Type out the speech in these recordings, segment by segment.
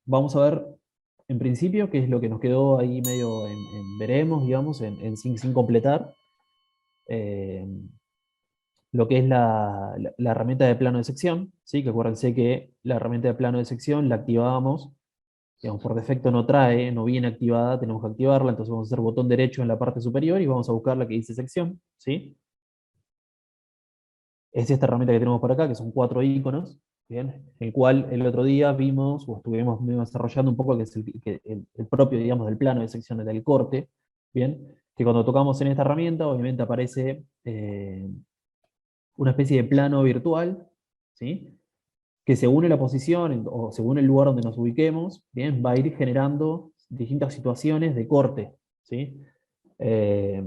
vamos a ver en principio qué es lo que nos quedó ahí medio en veremos, digamos, sin completar. eh, lo que es la herramienta de plano de sección, ¿sí? Que acuérdense que la herramienta de plano de sección la activábamos, digamos, por defecto no trae, no viene activada, tenemos que activarla, entonces vamos a hacer botón derecho en la parte superior y vamos a buscar la que dice sección, ¿sí? Es esta herramienta que tenemos por acá, que son 4 iconos, ¿bien? El cual el otro día vimos, o estuvimos medio desarrollando un poco, que es el propio, digamos, del plano de secciones del corte, ¿bien? Que cuando tocamos en esta herramienta, obviamente aparece una especie de plano virtual, ¿sí? Que según la posición o según el lugar donde nos ubiquemos, ¿bien? Va a ir generando distintas situaciones de corte, ¿sí? Eh,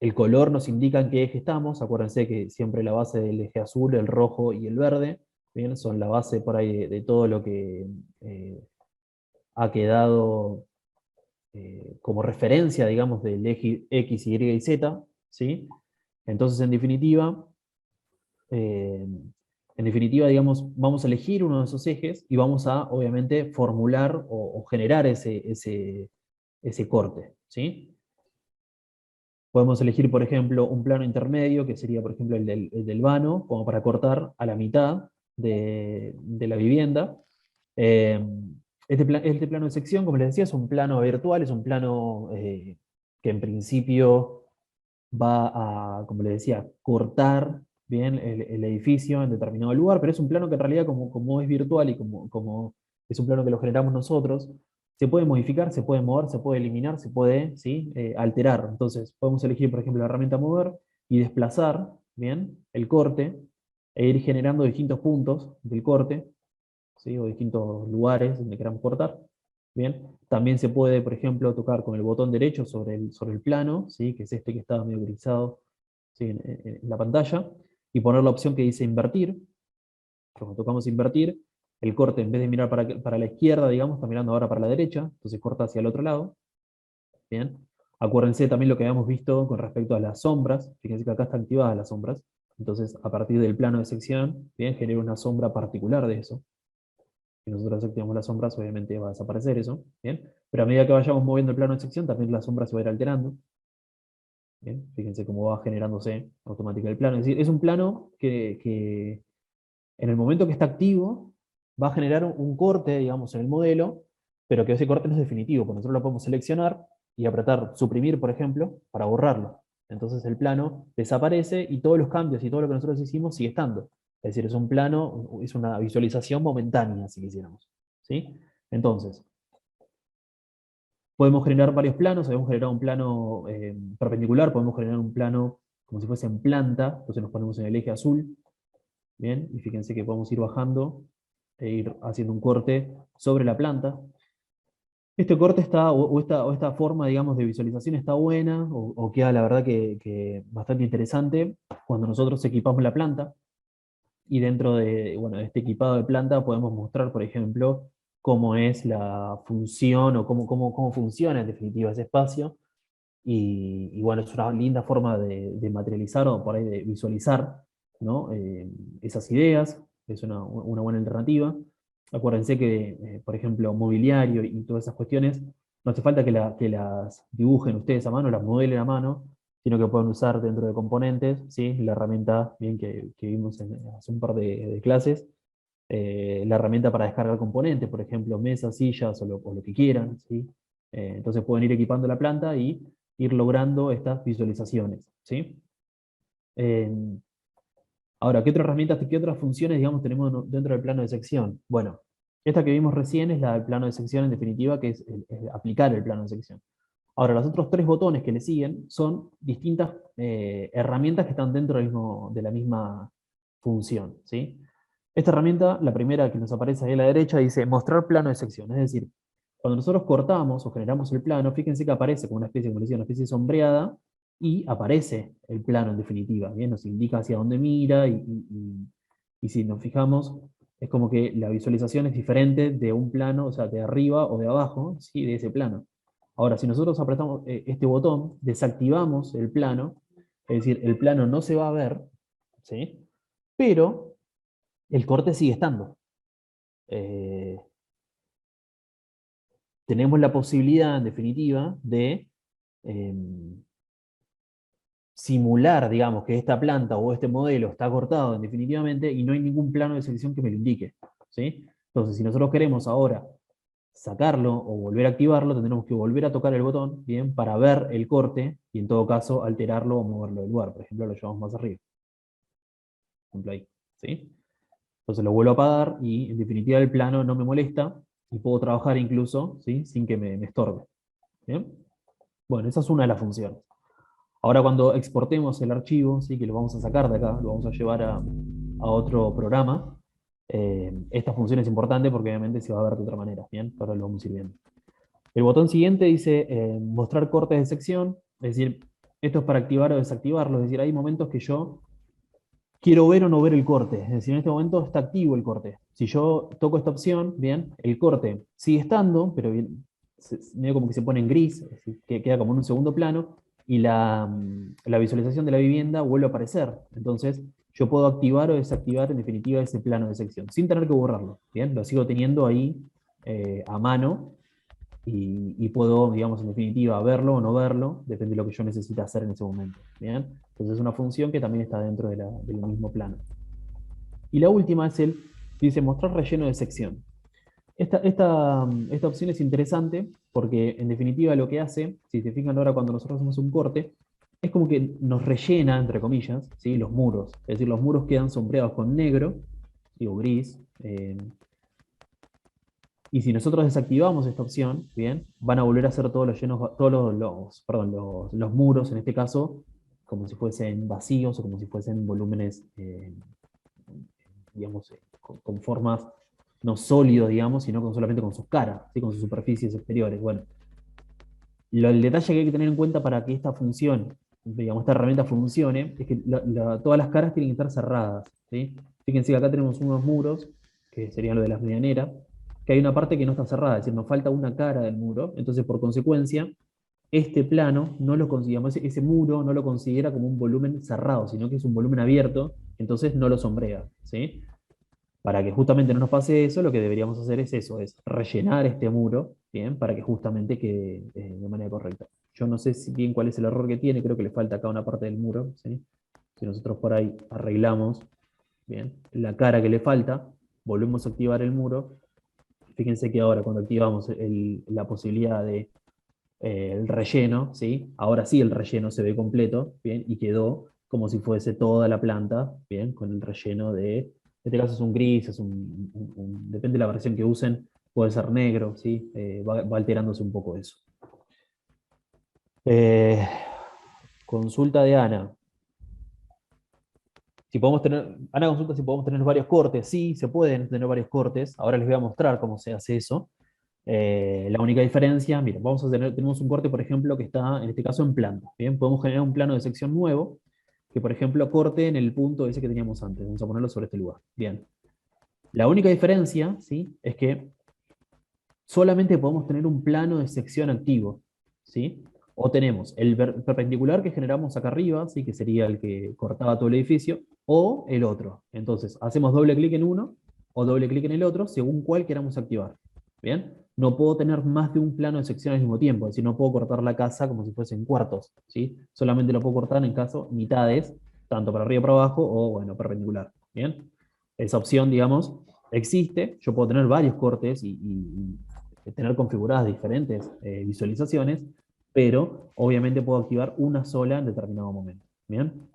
el color nos indica en qué eje estamos. Acuérdense que siempre la base del eje azul, el rojo y el verde, ¿bien? Son la base por ahí de todo lo que eh, ha quedado como referencia, digamos, del eje X, Y y Z, ¿sí? Entonces, eh, en definitiva, digamos, vamos a elegir uno de esos ejes y vamos a, obviamente, formular o generar ese corte, ¿sí? Podemos elegir, por ejemplo, un plano intermedio, que sería, por ejemplo, el del vano, como para cortar a la mitad de la vivienda. Eh, este plano de sección, como les decía, es un plano virtual, es un plano que en principio va a, como les decía, cortar bien el edificio en determinado lugar, pero es un plano que en realidad, como es virtual y como es un plano que lo generamos nosotros, se puede modificar, se puede mover, se puede eliminar, se puede, ¿sí? Alterar. Entonces, podemos elegir, por ejemplo, la herramienta mover y desplazar, ¿bien? El corte e ir generando distintos puntos del corte, ¿sí? O distintos lugares donde queramos cortar. Bien, también se puede, por ejemplo, tocar con el botón derecho sobre el plano, ¿sí? Que es este que está medio grisado, ¿sí? En la pantalla, y poner la opción que dice invertir. Cuando tocamos invertir, el corte en vez de mirar para la izquierda, digamos, está mirando ahora para la derecha, entonces corta hacia el otro lado. Bien, acuérdense también lo que habíamos visto con respecto a las sombras. Fíjense que acá están activadas las sombras. Entonces, a partir del plano de sección, bien, genera una sombra particular de eso. Si nosotros activamos las sombras, obviamente va a desaparecer eso, ¿bien? Pero a medida que vayamos moviendo el plano de sección, también la sombra se va a ir alterando, ¿bien? Fíjense cómo va generándose automáticamente el plano. Es decir, es un plano que en el momento que está activo, va a generar un corte, digamos, en el modelo, pero que ese corte no es definitivo, porque nosotros lo podemos seleccionar y apretar suprimir, por ejemplo, para borrarlo. Entonces el plano desaparece y todos los cambios y todo lo que nosotros hicimos sigue estando. Es decir, es un plano, es una visualización momentánea, si quisiéramos. ¿Sí? Entonces, podemos generar varios planos, podemos generar un plano perpendicular, podemos generar un plano como si fuese en planta, entonces nos ponemos en el eje azul, ¿bien? Y fíjense que podemos ir bajando e ir haciendo un corte sobre la planta. Este corte está, o esta forma, digamos, de visualización está buena, o queda la verdad que bastante interesante cuando nosotros equipamos la planta, y dentro bueno, de este equipado de planta podemos mostrar, por ejemplo, cómo es la función o cómo funciona en definitiva ese espacio. Y bueno, es una linda forma de materializar o por ahí de visualizar, ¿no? Esas ideas, es una buena alternativa. Acuérdense que, por ejemplo, mobiliario y todas esas cuestiones, no hace falta que las dibujen ustedes a mano, las modelen a mano, sino que pueden usar dentro de componentes, ¿sí? La herramienta, bien que vimos hace un par de clases, la herramienta para descargar componentes, por ejemplo, mesas, sillas o lo que quieran, ¿sí? Entonces pueden ir equipando la planta y ir logrando estas visualizaciones, ¿sí? Eh, Ahora, ¿qué otras herramientas, qué otras funciones, digamos, tenemos dentro del plano de sección? Bueno, esta que vimos recién es la del plano de sección en definitiva, que es aplicar el plano de sección. Ahora, los otros 3 botones que le siguen son distintas herramientas que están dentro de la misma función, ¿sí? Esta herramienta, la primera que nos aparece ahí a la derecha, dice mostrar plano de sección. Es decir, cuando nosotros cortamos o generamos el plano, fíjense que aparece como una especie, como decía, una especie sombreada y aparece el plano en definitiva. ¿Bien? Nos indica hacia dónde mira y si nos fijamos, es como que la visualización es diferente de un plano, o sea, de arriba o de abajo, ¿sí? De ese plano. Ahora, si nosotros apretamos este botón, desactivamos el plano, es decir, el plano no se va a ver, ¿sí? Pero el corte sigue estando. Eh, tenemos la posibilidad, en definitiva, de simular, digamos, que esta planta o este modelo está cortado definitivamente y no hay ningún plano de selección que me lo indique, ¿sí? Entonces, si nosotros queremos ahora sacarlo o volver a activarlo, tendremos que volver a tocar el botón, ¿bien? Para ver el corte y en todo caso alterarlo o moverlo del lugar. Por ejemplo, lo llevamos más arriba. Por ejemplo ahí, ¿sí? Entonces lo vuelvo a apagar y en definitiva el plano no me molesta y puedo trabajar incluso, ¿sí? Sin que me estorbe. ¿Bien? Bueno, esa es una de las funciones. Ahora cuando exportemos el archivo, ¿sí? Que lo vamos a sacar de acá, lo vamos a llevar a otro programa, esta función es importante porque obviamente se va a ver de otra manera. Bien, ahora lo vamos a ir viendo. El botón siguiente dice mostrar cortes de sección, es decir, esto es para activar o desactivarlo, es decir, hay momentos que yo quiero ver o no ver el corte, es decir, en este momento está activo el corte. Si yo toco esta opción, bien, el corte sigue estando, pero bien, medio como que se pone en gris, es decir, que queda como en un segundo plano, y la visualización de la vivienda vuelve a aparecer. Entonces, yo puedo activar o desactivar en definitiva ese plano de sección, sin tener que borrarlo, bien, lo sigo teniendo ahí a mano, y puedo, digamos, en definitiva, verlo o no verlo, depende de lo que yo necesite hacer en ese momento. ¿Bien? Entonces es una función que también está dentro del mismo plano. Y la última es dice mostrar relleno de sección. Esta opción es interesante porque en definitiva lo que hace, si se fijan ahora cuando nosotros hacemos un corte, es como que nos rellena, entre comillas, ¿sí? Los muros. Es decir, los muros quedan sombreados con negro, o gris, y si nosotros desactivamos esta opción, bien, van a volver a hacer todos los llenos, todos perdón, los muros, en este caso, como si fuesen vacíos o como si fuesen volúmenes, digamos, con formas no sólidos, digamos, sino solamente con sus caras, ¿sí? Con sus superficies exteriores. Bueno, el detalle que hay que tener en cuenta para que esta función, digamos, esta herramienta funcione, es que todas las caras tienen que estar cerradas, ¿sí? Fíjense que acá tenemos unos muros, que serían lo de las medianeras, que hay una parte que no está cerrada, es decir, nos falta una cara del muro, entonces por consecuencia, este plano no lo consideramos, ese muro no lo considera como un volumen cerrado, sino que es un volumen abierto, entonces no lo sombrea, ¿sí? Para que justamente no nos pase eso, lo que deberíamos hacer es eso, es rellenar este muro, ¿bien? Para que justamente quede de manera correcta. Yo no sé si bien cuál es el error que tiene, creo que le falta acá una parte del muro, ¿sí? Si nosotros por ahí arreglamos, ¿bien? La cara que le falta, volvemos a activar el muro. Fíjense que ahora cuando activamos la posibilidad de el relleno, ¿sí? Ahora sí el relleno se ve completo, ¿bien? Y quedó como si fuese toda la planta, ¿bien? Con el relleno en este caso es un gris, depende de la versión que usen, puede ser negro, ¿sí? Va alterándose un poco eso. Eh, consulta de Ana. Si podemos Ana consulta si podemos tener varios cortes. Sí, se pueden tener varios cortes. Ahora les voy a mostrar cómo se hace eso. La única diferencia, miren, tenemos un corte, por ejemplo, que está, en este caso, en planta. Bien, podemos generar un plano de sección nuevo, que, por ejemplo, corte en el punto ese que teníamos antes. Vamos a ponerlo sobre este lugar. Bien. La única diferencia, ¿sí? Es que solamente podemos tener un plano de sección activo, ¿sí? O tenemos el perpendicular que generamos acá arriba, ¿sí? Que sería el que cortaba todo el edificio, o el otro. Entonces, hacemos doble clic en uno o doble clic en el otro, según cuál queramos activar. ¿Bien? No puedo tener más de un plano de sección al mismo tiempo, es decir, no puedo cortar la casa como si fuesen cuartos, ¿sí? Solamente lo puedo cortar en caso mitades, tanto para arriba para abajo o, bueno, perpendicular. ¿Bien? Esa opción, digamos, existe. Yo puedo tener varios cortes y tener configuradas diferentes visualizaciones, pero obviamente puedo activar una sola en determinado momento. ¿Bien?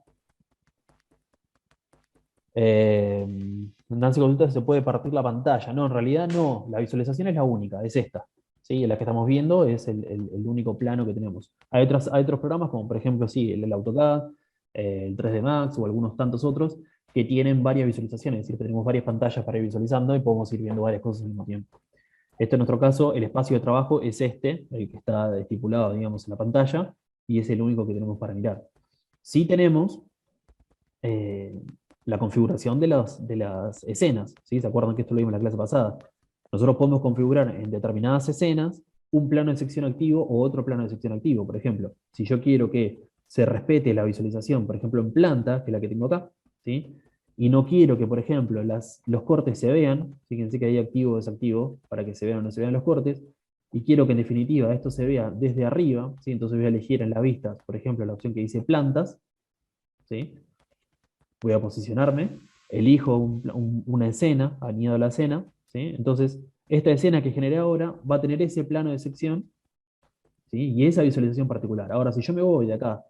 Nancy consulta si se puede partir la pantalla. No, en realidad no. La visualización es la única, es esta. ¿Sí? La que estamos viendo es el único plano que tenemos. Hay otros programas, como por ejemplo, sí, el AutoCAD, el 3D Max o algunos tantos otros, que tienen varias visualizaciones, es decir, que tenemos varias pantallas para ir visualizando y podemos ir viendo varias cosas al mismo tiempo. Esto en nuestro caso, el espacio de trabajo es este, el que está estipulado, digamos, en la pantalla, y es el único que tenemos para mirar. Sí tenemos eh, la configuración de las escenas, ¿sí? ¿Se acuerdan que esto lo vimos en la clase pasada? Nosotros podemos configurar en determinadas escenas un plano de sección activo o otro plano de sección activo. Por ejemplo, si yo quiero que se respete la visualización, por ejemplo, en planta, que es la que tengo acá, ¿sí? Y no quiero que, por ejemplo, los cortes se vean, fíjense que hay activo o desactivo, para que se vean o no se vean los cortes, y quiero que en definitiva esto se vea desde arriba, ¿sí? Entonces voy a elegir en las vistas, por ejemplo, la opción que dice plantas, ¿sí? Voy a posicionarme, elijo una escena, añado la escena, ¿sí? Entonces, esta escena que generé ahora va a tener ese plano de sección, ¿sí? Y esa visualización particular. Ahora, si yo me voy de acá,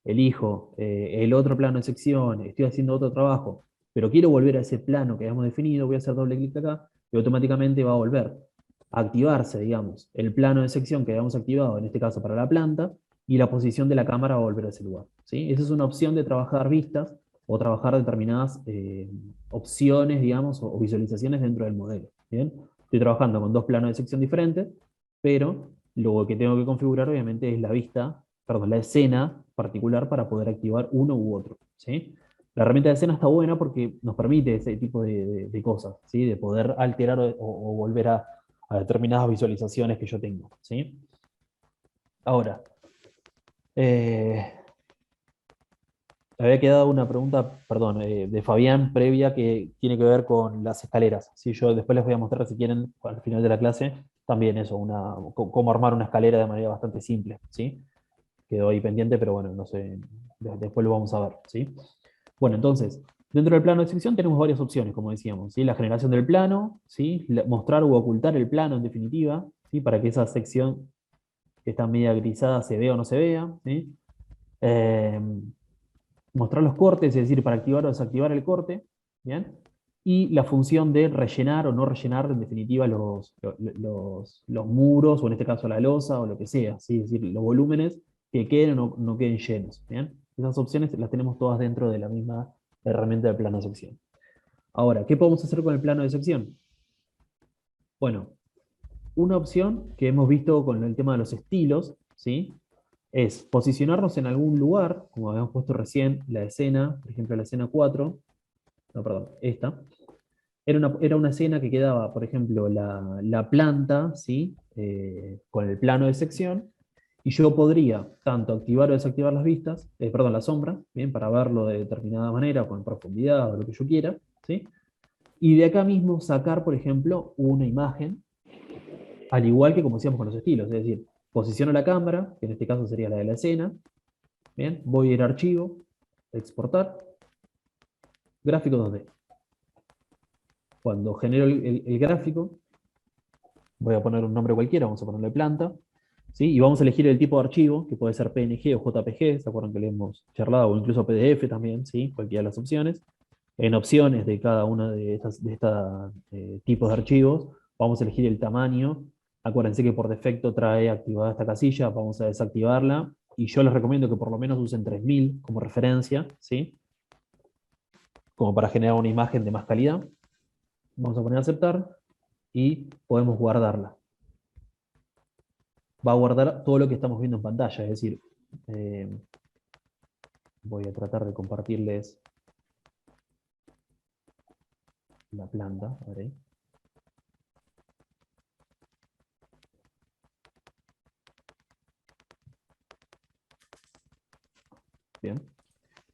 elijo el otro plano de sección, estoy haciendo otro trabajo, pero quiero volver a ese plano que habíamos definido, voy a hacer doble clic acá y automáticamente va a volver a activarse, digamos, el plano de sección que habíamos activado, en este caso para la planta, y la posición de la cámara va a volver a ese lugar, ¿sí? Esa es una opción de trabajar vistas o trabajar determinadas opciones, digamos, o visualizaciones dentro del modelo, ¿bien? Estoy trabajando con dos planos de sección diferentes, pero lo que tengo que configurar obviamente es la vista, perdón, la escena particular para poder activar uno u otro, ¿sí? La herramienta de escena está buena porque nos permite ese tipo de cosas, ¿sí? De poder alterar o volver a determinadas visualizaciones que yo tengo, ¿sí? Ahora, eh, había quedado una pregunta, perdón, de Fabián previa que tiene que ver con las escaleras. ¿Sí? Yo después les voy a mostrar, si quieren, al final de la clase, también eso, cómo armar una escalera de manera bastante simple, ¿sí? Quedó ahí pendiente, pero bueno, no sé, después lo vamos a ver, ¿sí? Bueno, entonces, dentro del plano de sección tenemos varias opciones, como decíamos, ¿sí? La generación del plano, ¿sí? Mostrar o ocultar el plano, en definitiva, ¿sí? Para que esa sección que está media grisada se vea o no se vea, ¿sí? Eh, Mostrar los cortes, es decir, para activar o desactivar el corte, ¿bien? Y la función de rellenar o no rellenar, en definitiva, los muros, o en este caso la losa, o lo que sea, ¿sí? Es decir, los volúmenes que queden o no queden llenos, ¿bien? Esas opciones las tenemos todas dentro de la misma herramienta de plano de sección. Ahora, ¿qué podemos hacer con el plano de sección? Bueno, una opción que hemos visto con el tema de los estilos, ¿sí? Es posicionarnos en algún lugar, como habíamos puesto recién, la escena, por ejemplo, la escena 4, no, perdón, esta, era una escena que quedaba, por ejemplo, la planta, ¿sí? Con el plano de sección, y yo podría tanto activar o desactivar las vistas, perdón, las sombras, ¿bien? Para verlo de determinada manera, con profundidad o lo que yo quiera, ¿sí? Y de acá mismo sacar, por ejemplo, una imagen, al igual que como hacíamos con los estilos, es decir, posiciono la cámara, que en este caso sería la de la escena, ¿bien? Voy a ir a archivo, exportar, gráfico 2D. Cuando genero el gráfico, voy a poner un nombre cualquiera, vamos a ponerle planta, ¿sí? Y vamos a elegir el tipo de archivo, que puede ser PNG o JPG, ¿se acuerdan que le hemos charlado? O incluso PDF también, ¿sí? Cualquiera de las opciones. En opciones de cada uno de estos tipos de archivos, vamos a elegir el tamaño. Acuérdense que por defecto trae activada esta casilla, vamos a desactivarla. Y yo les recomiendo que por lo menos usen 3000 como referencia, ¿sí? Como para generar una imagen de más calidad. Vamos a poner aceptar y podemos guardarla. Va a guardar todo lo que estamos viendo en pantalla, es decir, eh, voy a tratar de compartirles la planta. A ver ahí. Bien.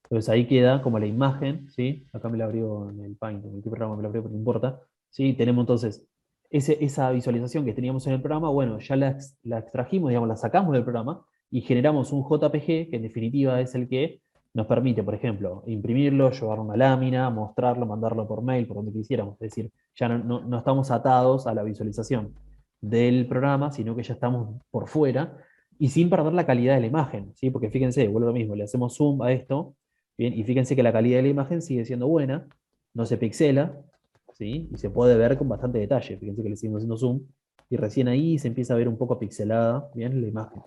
Entonces ahí queda como la imagen, ¿sí? Acá me la abrió en el Paint, en el programa me la abrió, pero no importa. ¿Sí? Tenemos entonces esa visualización que teníamos en el programa, bueno, ya la extrajimos, digamos, la sacamos del programa y generamos un JPG que en definitiva es el que nos permite, por ejemplo, imprimirlo, llevar una lámina, mostrarlo, mandarlo por mail, por donde quisiéramos. Es decir, ya no estamos atados a la visualización del programa, sino que ya estamos por fuera y sin perder la calidad de la imagen, ¿sí? Porque fíjense, vuelvo a lo mismo, le hacemos zoom a esto. Bien, y fíjense que la calidad de la imagen sigue siendo buena, no se pixela, ¿sí? Y se puede ver con bastante detalle. Fíjense que le seguimos haciendo zoom y recién ahí se empieza a ver un poco pixelada, bien, la imagen.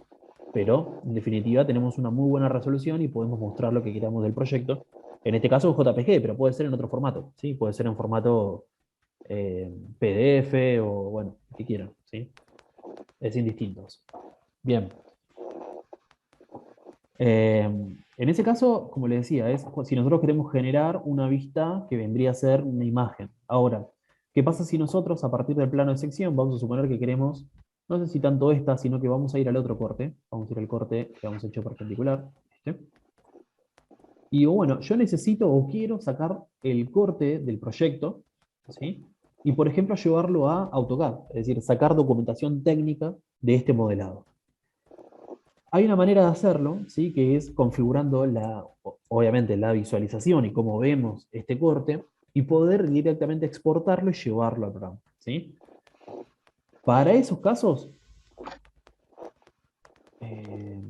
Pero, en definitiva, tenemos una muy buena resolución y podemos mostrar lo que queramos del proyecto. En este caso, JPG, pero puede ser en otro formato, ¿sí? Puede ser en formato PDF o, bueno, lo que quieran, ¿sí? Es indistinto. Bien. En ese caso, como les decía, es si nosotros queremos generar una vista que vendría a ser una imagen. Ahora, ¿qué pasa si nosotros, a partir del plano de sección, vamos a suponer que queremos, no sé si tanto esta, sino que vamos a ir al otro corte, vamos a ir al corte que hemos hecho perpendicular, ¿sí? Y digo, bueno, yo necesito o quiero sacar el corte del proyecto, ¿sí? y, por ejemplo, llevarlo a AutoCAD, es decir, sacar documentación técnica de este modelado. Hay una manera de hacerlo, ¿sí? Que es configurando obviamente la visualización y cómo vemos este corte, y poder directamente exportarlo y llevarlo al programa, ¿sí? Para esos casos, eh,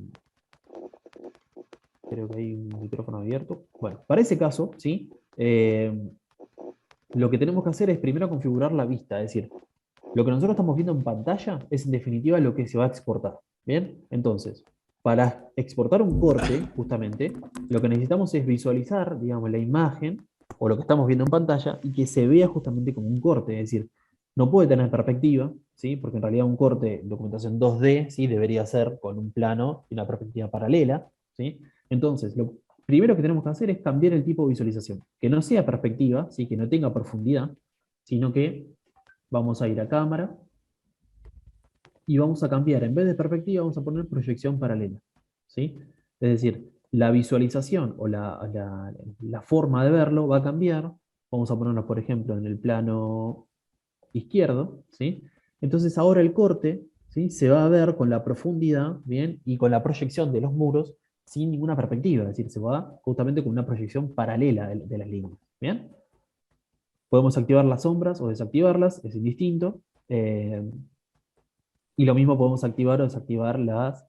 creo que hay un micrófono abierto. Bueno, para ese caso, ¿sí? Lo que tenemos que hacer es primero configurar la vista, es decir, lo que nosotros estamos viendo en pantalla es en definitiva lo que se va a exportar. ¿Bien? Entonces, para exportar un corte, justamente, lo que necesitamos es visualizar, digamos, la imagen o lo que estamos viendo en pantalla y que se vea justamente como un corte. Es decir, no puede tener perspectiva, ¿sí? Porque en realidad un corte, documentación 2D, ¿sí? Debería ser con un plano y una perspectiva paralela, ¿sí? Entonces, lo primero que tenemos que hacer es cambiar el tipo de visualización. Que no sea perspectiva, ¿sí? Que no tenga profundidad, sino que vamos a ir a cámara y vamos a cambiar, en vez de perspectiva, vamos a poner proyección paralela, ¿sí? Es decir, la visualización o la forma de verlo va a cambiar. Vamos a ponernos, por ejemplo, en el plano izquierdo, ¿sí? Entonces ahora el corte, ¿sí? Se va a ver con la profundidad, ¿bien? Y con la proyección de los muros sin ninguna perspectiva, es decir, se va justamente con una proyección paralela de las líneas, ¿bien? Podemos activar las sombras o desactivarlas, es indistinto. Y lo mismo podemos activar o desactivar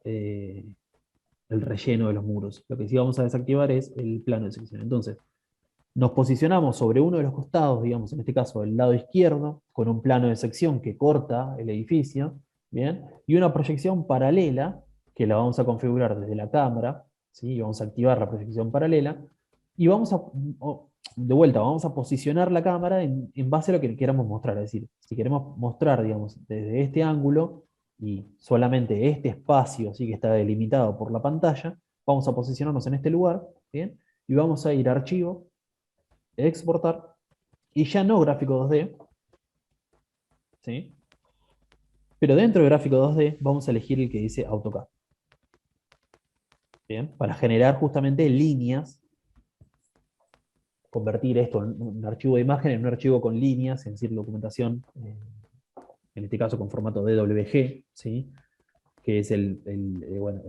el relleno de los muros. Lo que sí vamos a desactivar es el plano de sección. Entonces, nos posicionamos sobre uno de los costados, digamos, en este caso el lado izquierdo, con un plano de sección que corta el edificio, ¿bien? Y una proyección paralela, que la vamos a configurar desde la cámara, ¿sí? Y vamos a activar la proyección paralela, y de vuelta, vamos a posicionar la cámara en base a lo que queramos mostrar. Es decir, si queremos mostrar, digamos, desde este ángulo y solamente este espacio, así que está delimitado por la pantalla, vamos a posicionarnos en este lugar, ¿bien? Y vamos a ir a archivo, exportar, y ya no gráfico 2D, ¿sí? Pero dentro de gráfico 2D vamos a elegir el que dice AutoCAD, ¿bien? Para generar justamente líneas, convertir esto en un archivo de imagen en un archivo con líneas, es decir, documentación, en este caso con formato DWG, ¿sí? Que es bueno,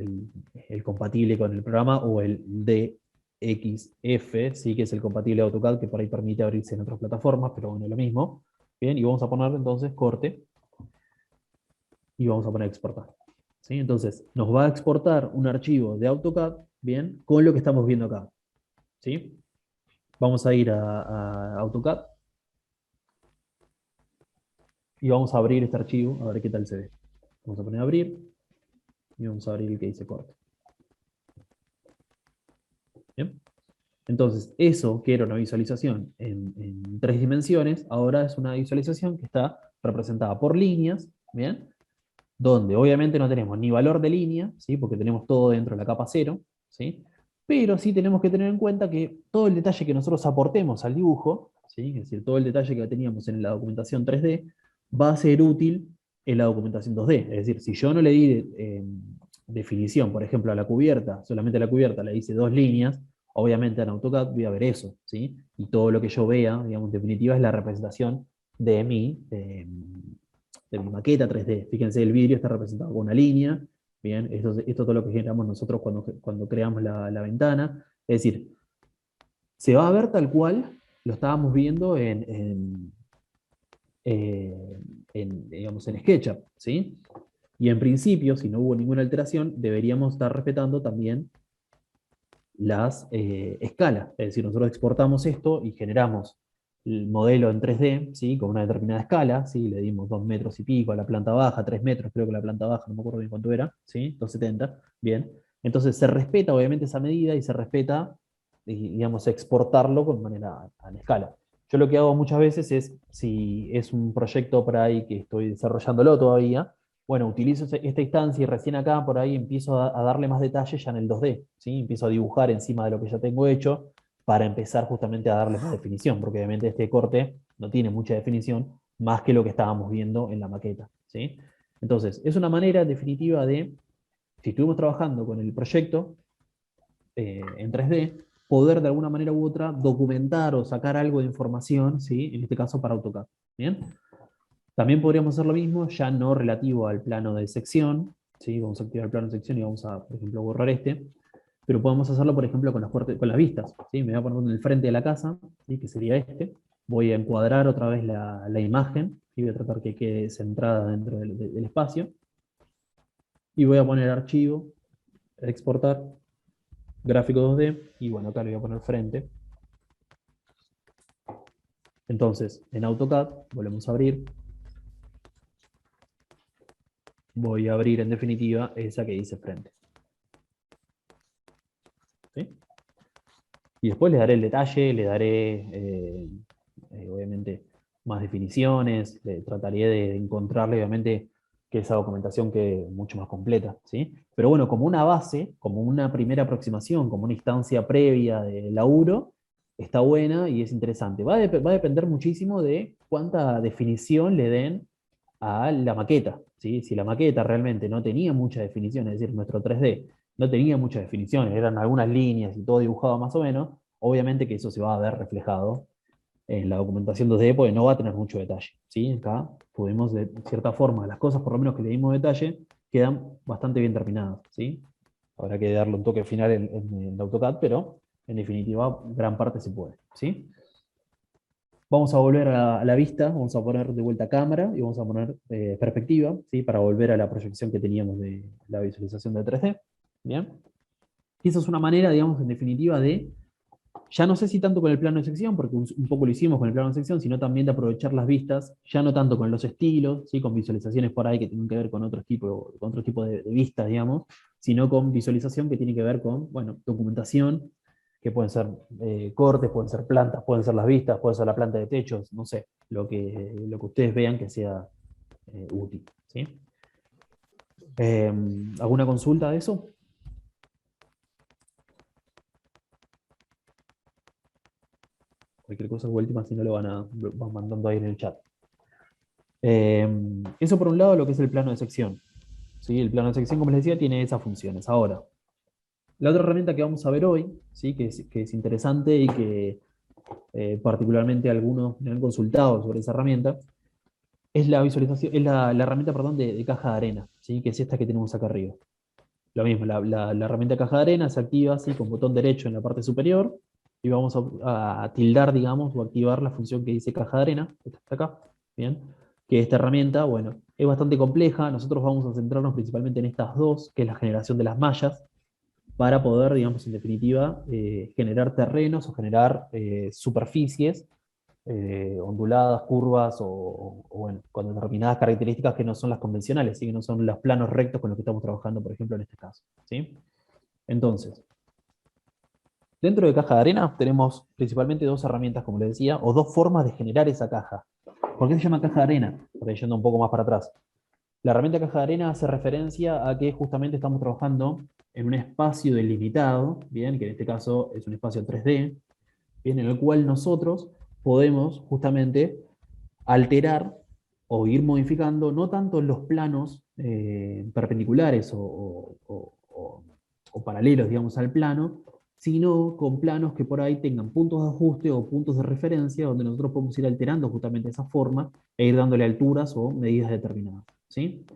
el compatible con el programa, o el DXF, ¿sí? Que es el compatible de AutoCAD, que por ahí permite abrirse en otras plataformas, pero bueno, lo mismo. Bien, y vamos a poner entonces corte, y vamos a poner exportar, ¿sí? Entonces, nos va a exportar un archivo de AutoCAD, bien, con lo que estamos viendo acá, ¿sí? Vamos a ir a AutoCAD y vamos a abrir este archivo, a ver qué tal se ve. Vamos a poner abrir y vamos a abrir el que dice corte. ¿Bien? Entonces, eso que era una visualización en 3 dimensiones, ahora es una visualización que está representada por líneas, ¿bien? Donde obviamente no tenemos ni valor de línea, ¿sí? Porque tenemos todo dentro de la capa 0, ¿sí? Pero sí tenemos que tener en cuenta que todo el detalle que nosotros aportemos al dibujo, ¿sí? Es decir, todo el detalle que teníamos en la documentación 3D, va a ser útil en la documentación 2D. Es decir, si yo no le di definición, por ejemplo, a la cubierta, solamente a la cubierta le hice 2 líneas, obviamente en AutoCAD voy a ver eso, ¿sí? Y todo lo que yo vea, digamos, en definitiva, es la representación de mi maqueta 3D. Fíjense, el vidrio está representado con una línea. Bien, esto es todo lo que generamos nosotros cuando creamos la ventana. Es decir, se va a ver tal cual lo estábamos viendo eh, digamos, en SketchUp, ¿sí? Y en principio, si no hubo ninguna alteración, deberíamos estar respetando también las escalas. Es decir, nosotros exportamos esto y generamos el modelo en 3D, ¿sí? Con una determinada escala, ¿sí? Le dimos 2 metros y pico a la planta baja, 3 metros, creo que la planta baja, no me acuerdo bien cuánto era, ¿sí? 270, bien. Entonces se respeta obviamente esa medida y se respeta, digamos, exportarlo con manera a la escala. Yo lo que hago muchas veces es, si es un proyecto por ahí que estoy desarrollándolo todavía, bueno, utilizo esta instancia y recién acá por ahí empiezo a darle más detalle ya en el 2D, ¿sí? Empiezo a dibujar encima de lo que ya tengo hecho para empezar justamente a darle más definición, porque obviamente este corte no tiene mucha definición más que lo que estábamos viendo en la maqueta, ¿sí? Entonces, es una manera definitiva de, si estuvimos trabajando con el proyecto en 3D, poder de alguna manera u otra documentar o sacar algo de información, ¿sí? En este caso para AutoCAD. ¿Bien? También podríamos hacer lo mismo, ya no relativo al plano de sección, ¿sí? Vamos a activar el plano de sección y vamos a, por ejemplo, borrar este, pero podemos hacerlo, por ejemplo, con las vistas, ¿sí? Me voy a poner en el frente de la casa, ¿sí? Que sería este. Voy a encuadrar otra vez la imagen y voy a tratar que quede centrada dentro del espacio. Y voy a poner archivo, exportar, gráfico 2D, y bueno, acá le voy a poner frente. Entonces, en AutoCAD, volvemos a abrir. Voy a abrir en definitiva esa que dice frente. ¿Sí? Y después le daré el detalle, le daré, obviamente, más definiciones, trataré de encontrarle, obviamente, que esa documentación quede mucho más completa, ¿sí? Pero bueno, como una base, como una primera aproximación, como una instancia previa de laburo, está buena y es interesante. Va a depender muchísimo de cuánta definición le den a la maqueta, ¿sí? Si la maqueta realmente no tenía mucha definición, es decir, nuestro 3D no tenía muchas definiciones, eran algunas líneas y todo dibujado más o menos, obviamente que eso se va a ver reflejado en la documentación 2D porque no va a tener mucho detalle, ¿sí? Acá podemos, de cierta forma, las cosas por lo menos que le dimos detalle, quedan bastante bien terminadas, ¿sí? Habrá que darle un toque final en AutoCAD, pero en definitiva gran parte se puede, ¿sí? Vamos a volver a la vista, vamos a poner de vuelta cámara y vamos a poner perspectiva, ¿sí? Para volver a la proyección que teníamos de la visualización de 3D. ¿Bien? Y esa es una manera, digamos, en definitiva, de, ya no sé si tanto con el plano de sección, porque un poco lo hicimos con el plano de sección, sino también de aprovechar las vistas, ya no tanto con los estilos, ¿sí? Con visualizaciones por ahí que tienen que ver con otro tipo de vistas, digamos, sino con visualización que tiene que ver con, bueno, documentación, que pueden ser cortes, pueden ser plantas, pueden ser las vistas, puede ser la planta de techos, no sé, lo que ustedes vean que sea útil. ¿Sí? ¿Alguna consulta de eso? Cualquier cosa última, si no van mandando ahí en el chat. Eso por un lado lo que es el plano de sección. ¿Sí? El plano de sección, como les decía, tiene esas funciones. Ahora, la otra herramienta que vamos a ver hoy, ¿sí? Que es interesante y que particularmente algunos me han consultado sobre esa herramienta, es la visualización, es la herramienta, perdón, de caja de arena, ¿sí? Que es esta que tenemos acá arriba. Lo mismo, la herramienta caja de arena se activa así con botón derecho en la parte superior y vamos a tildar, digamos, o activar la función que dice caja de arena, esta está acá, bien, que esta herramienta, bueno, es bastante compleja, nosotros vamos a centrarnos principalmente en estas dos, que es la generación de las mallas, para poder, digamos, en definitiva, generar terrenos o generar superficies onduladas, curvas bueno, con determinadas características que no son las convencionales, ¿sí? Que no son los planos rectos con los que estamos trabajando, por ejemplo, en este caso. ¿Sí? Entonces, dentro de caja de arena tenemos principalmente dos herramientas, como les decía, o dos formas de generar esa caja. ¿Por qué se llama caja de arena? Por ahí yendo un poco más para atrás. La herramienta caja de arena hace referencia a que justamente estamos trabajando en un espacio delimitado, bien, que en este caso es un espacio 3D, bien, en el cual nosotros podemos justamente alterar o ir modificando no tanto los planos perpendiculares o paralelos, digamos, al plano, sino con planos que por ahí tengan puntos de ajuste o puntos de referencia donde nosotros podemos ir alterando justamente esa forma e ir dándole alturas o medidas determinadas. ¿Sí?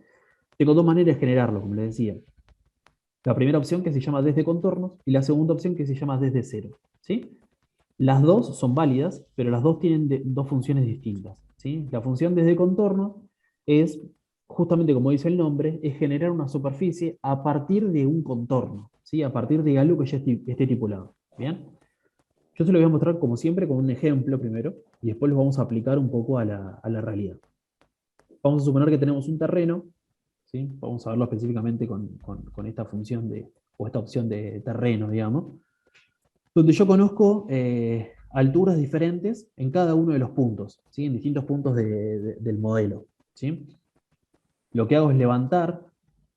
Tengo dos maneras de generarlo, como les decía. La primera opción que se llama desde contornos y la segunda opción que se llama desde cero. ¿Sí? Las dos son válidas, pero las dos tienen dos funciones distintas. ¿Sí? La función desde contorno es, justamente como dice el nombre, es generar una superficie a partir de un contorno, ¿sí? A partir de algo que ya esté estipulado. ¿Bien? Yo se lo voy a mostrar como siempre con un ejemplo primero y después lo vamos a aplicar un poco a la realidad. Vamos a suponer que tenemos un terreno, ¿sí? Vamos a verlo específicamente con esta función o esta opción de terreno, digamos, donde yo conozco alturas diferentes en cada uno de los puntos, ¿sí? En distintos puntos del modelo. ¿Sí? Lo que hago es levantar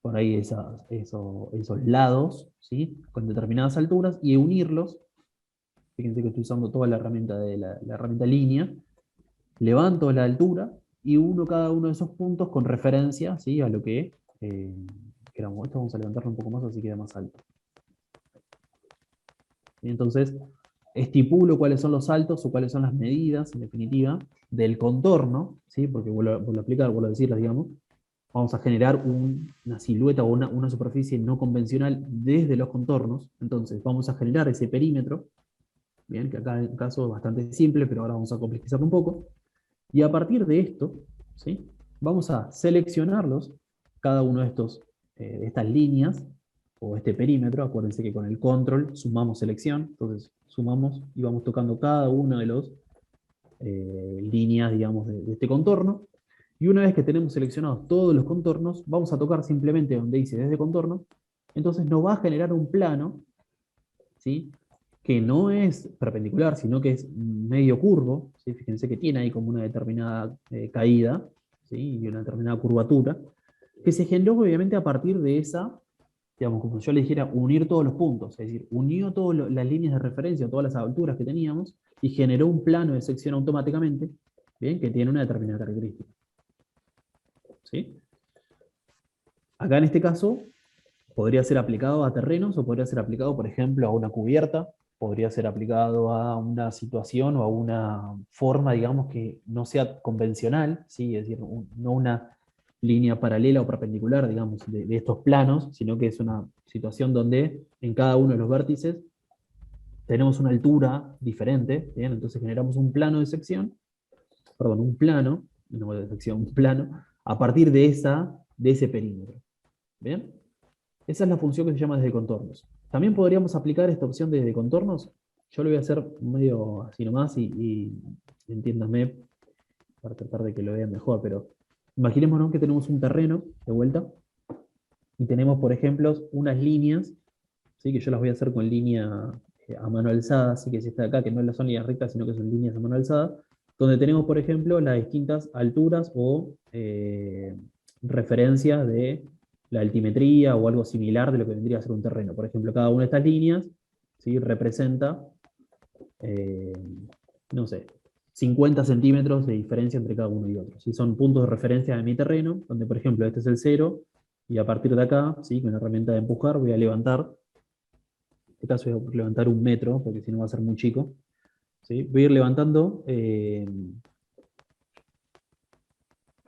por ahí esos lados, ¿sí? Con determinadas alturas y unirlos. Fíjense que estoy usando toda la herramienta de la herramienta línea. Levanto la altura y uno cada uno de esos puntos con referencia, ¿sí? A lo que queramos. Esto vamos a levantarlo un poco más así queda más alto. Y entonces, estipulo cuáles son los saltos o cuáles son las medidas, en definitiva, del contorno, ¿sí? Porque vuelvo a aplicar, vuelvo a decirlas, digamos, vamos a generar una silueta o una superficie no convencional desde los contornos. Entonces, vamos a generar ese perímetro, bien, que acá en el caso es bastante simple, pero ahora vamos a complejizarlo un poco. Y a partir de esto, ¿sí? Vamos a seleccionarlos, cada uno de estas líneas, o este perímetro. Acuérdense que con el control sumamos selección, entonces sumamos y vamos tocando cada una de las líneas, digamos, de este contorno. Y una vez que tenemos seleccionados todos los contornos, vamos a tocar simplemente donde dice desde contorno, entonces nos va a generar un plano, ¿sí? Que no es perpendicular, sino que es medio curvo, ¿sí? Fíjense que tiene ahí como una determinada caída, ¿sí? Y una determinada curvatura, que se generó obviamente a partir de esa, digamos, como yo le dijera, unir todos los puntos, es decir, unió todas las líneas de referencia, todas las alturas que teníamos, y generó un plano de sección automáticamente, ¿bien? Que tiene una determinada característica. ¿Sí? Acá en este caso podría ser aplicado a terrenos o podría ser aplicado, por ejemplo, a una cubierta, podría ser aplicado a una situación o a una forma, digamos, que no sea convencional, ¿sí? Es decir, no una línea paralela o perpendicular, digamos, de estos planos, sino que es una situación donde en cada uno de los vértices tenemos una altura diferente, ¿bien? Entonces generamos un plano de sección, perdón, un plano, no de sección, un plano, a partir de ese perímetro. ¿Bien? Esa es la función que se llama desde contornos. También podríamos aplicar esta opción de desde contornos. Yo lo voy a hacer medio así nomás y entiéndanme para tratar de que lo vean mejor, pero imaginémonos que tenemos un terreno de vuelta y tenemos, por ejemplo, unas líneas, ¿sí? Que yo las voy a hacer con línea a mano alzada, así que es esta de acá, que no son líneas rectas, sino que son líneas a mano alzada, donde tenemos, por ejemplo, las distintas alturas o referencias de la altimetría o algo similar de lo que vendría a ser un terreno. Por ejemplo, cada una de estas líneas, ¿sí? Representa, eh, no sé, 50 centímetros de diferencia entre cada uno y otro. ¿Sí? Son puntos de referencia de mi terreno, donde, por ejemplo, este es el cero, y a partir de acá, ¿sí? Con la herramienta de empujar, voy a levantar, en este caso voy a levantar 1 metro, porque si no va a ser muy chico, ¿sí? Voy a ir levantando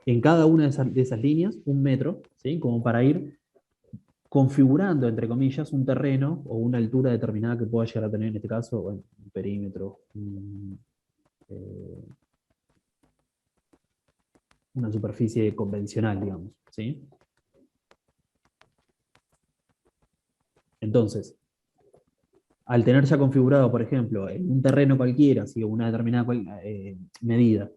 en cada una de esas líneas 1 metro, ¿sí? Como para ir configurando, entre comillas, un terreno o una altura determinada que pueda llegar a tener, en este caso, bueno, un perímetro, eh, una superficie convencional, digamos. ¿Sí? Entonces, al tener ya configurado, por ejemplo, en un terreno cualquiera, ¿sí? Una determinada medida,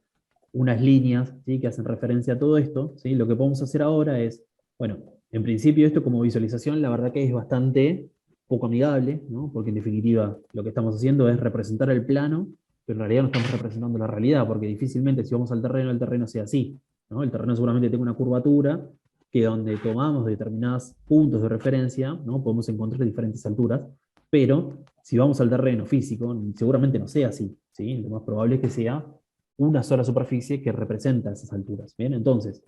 unas líneas, ¿sí? Que hacen referencia a todo esto, ¿sí? Lo que podemos hacer ahora es, bueno, en principio esto como visualización, la verdad que es bastante poco amigable, ¿no? Porque en definitiva lo que estamos haciendo es representar el plano, pero en realidad no estamos representando la realidad, porque difícilmente si vamos al terreno, el terreno sea así, ¿no? El terreno seguramente tenga una curvatura que donde tomamos determinados puntos de referencia, ¿no? Podemos encontrar diferentes alturas, pero si vamos al terreno físico, seguramente no sea así, ¿sí? Lo más probable es que sea una sola superficie que representa esas alturas. Bien, entonces,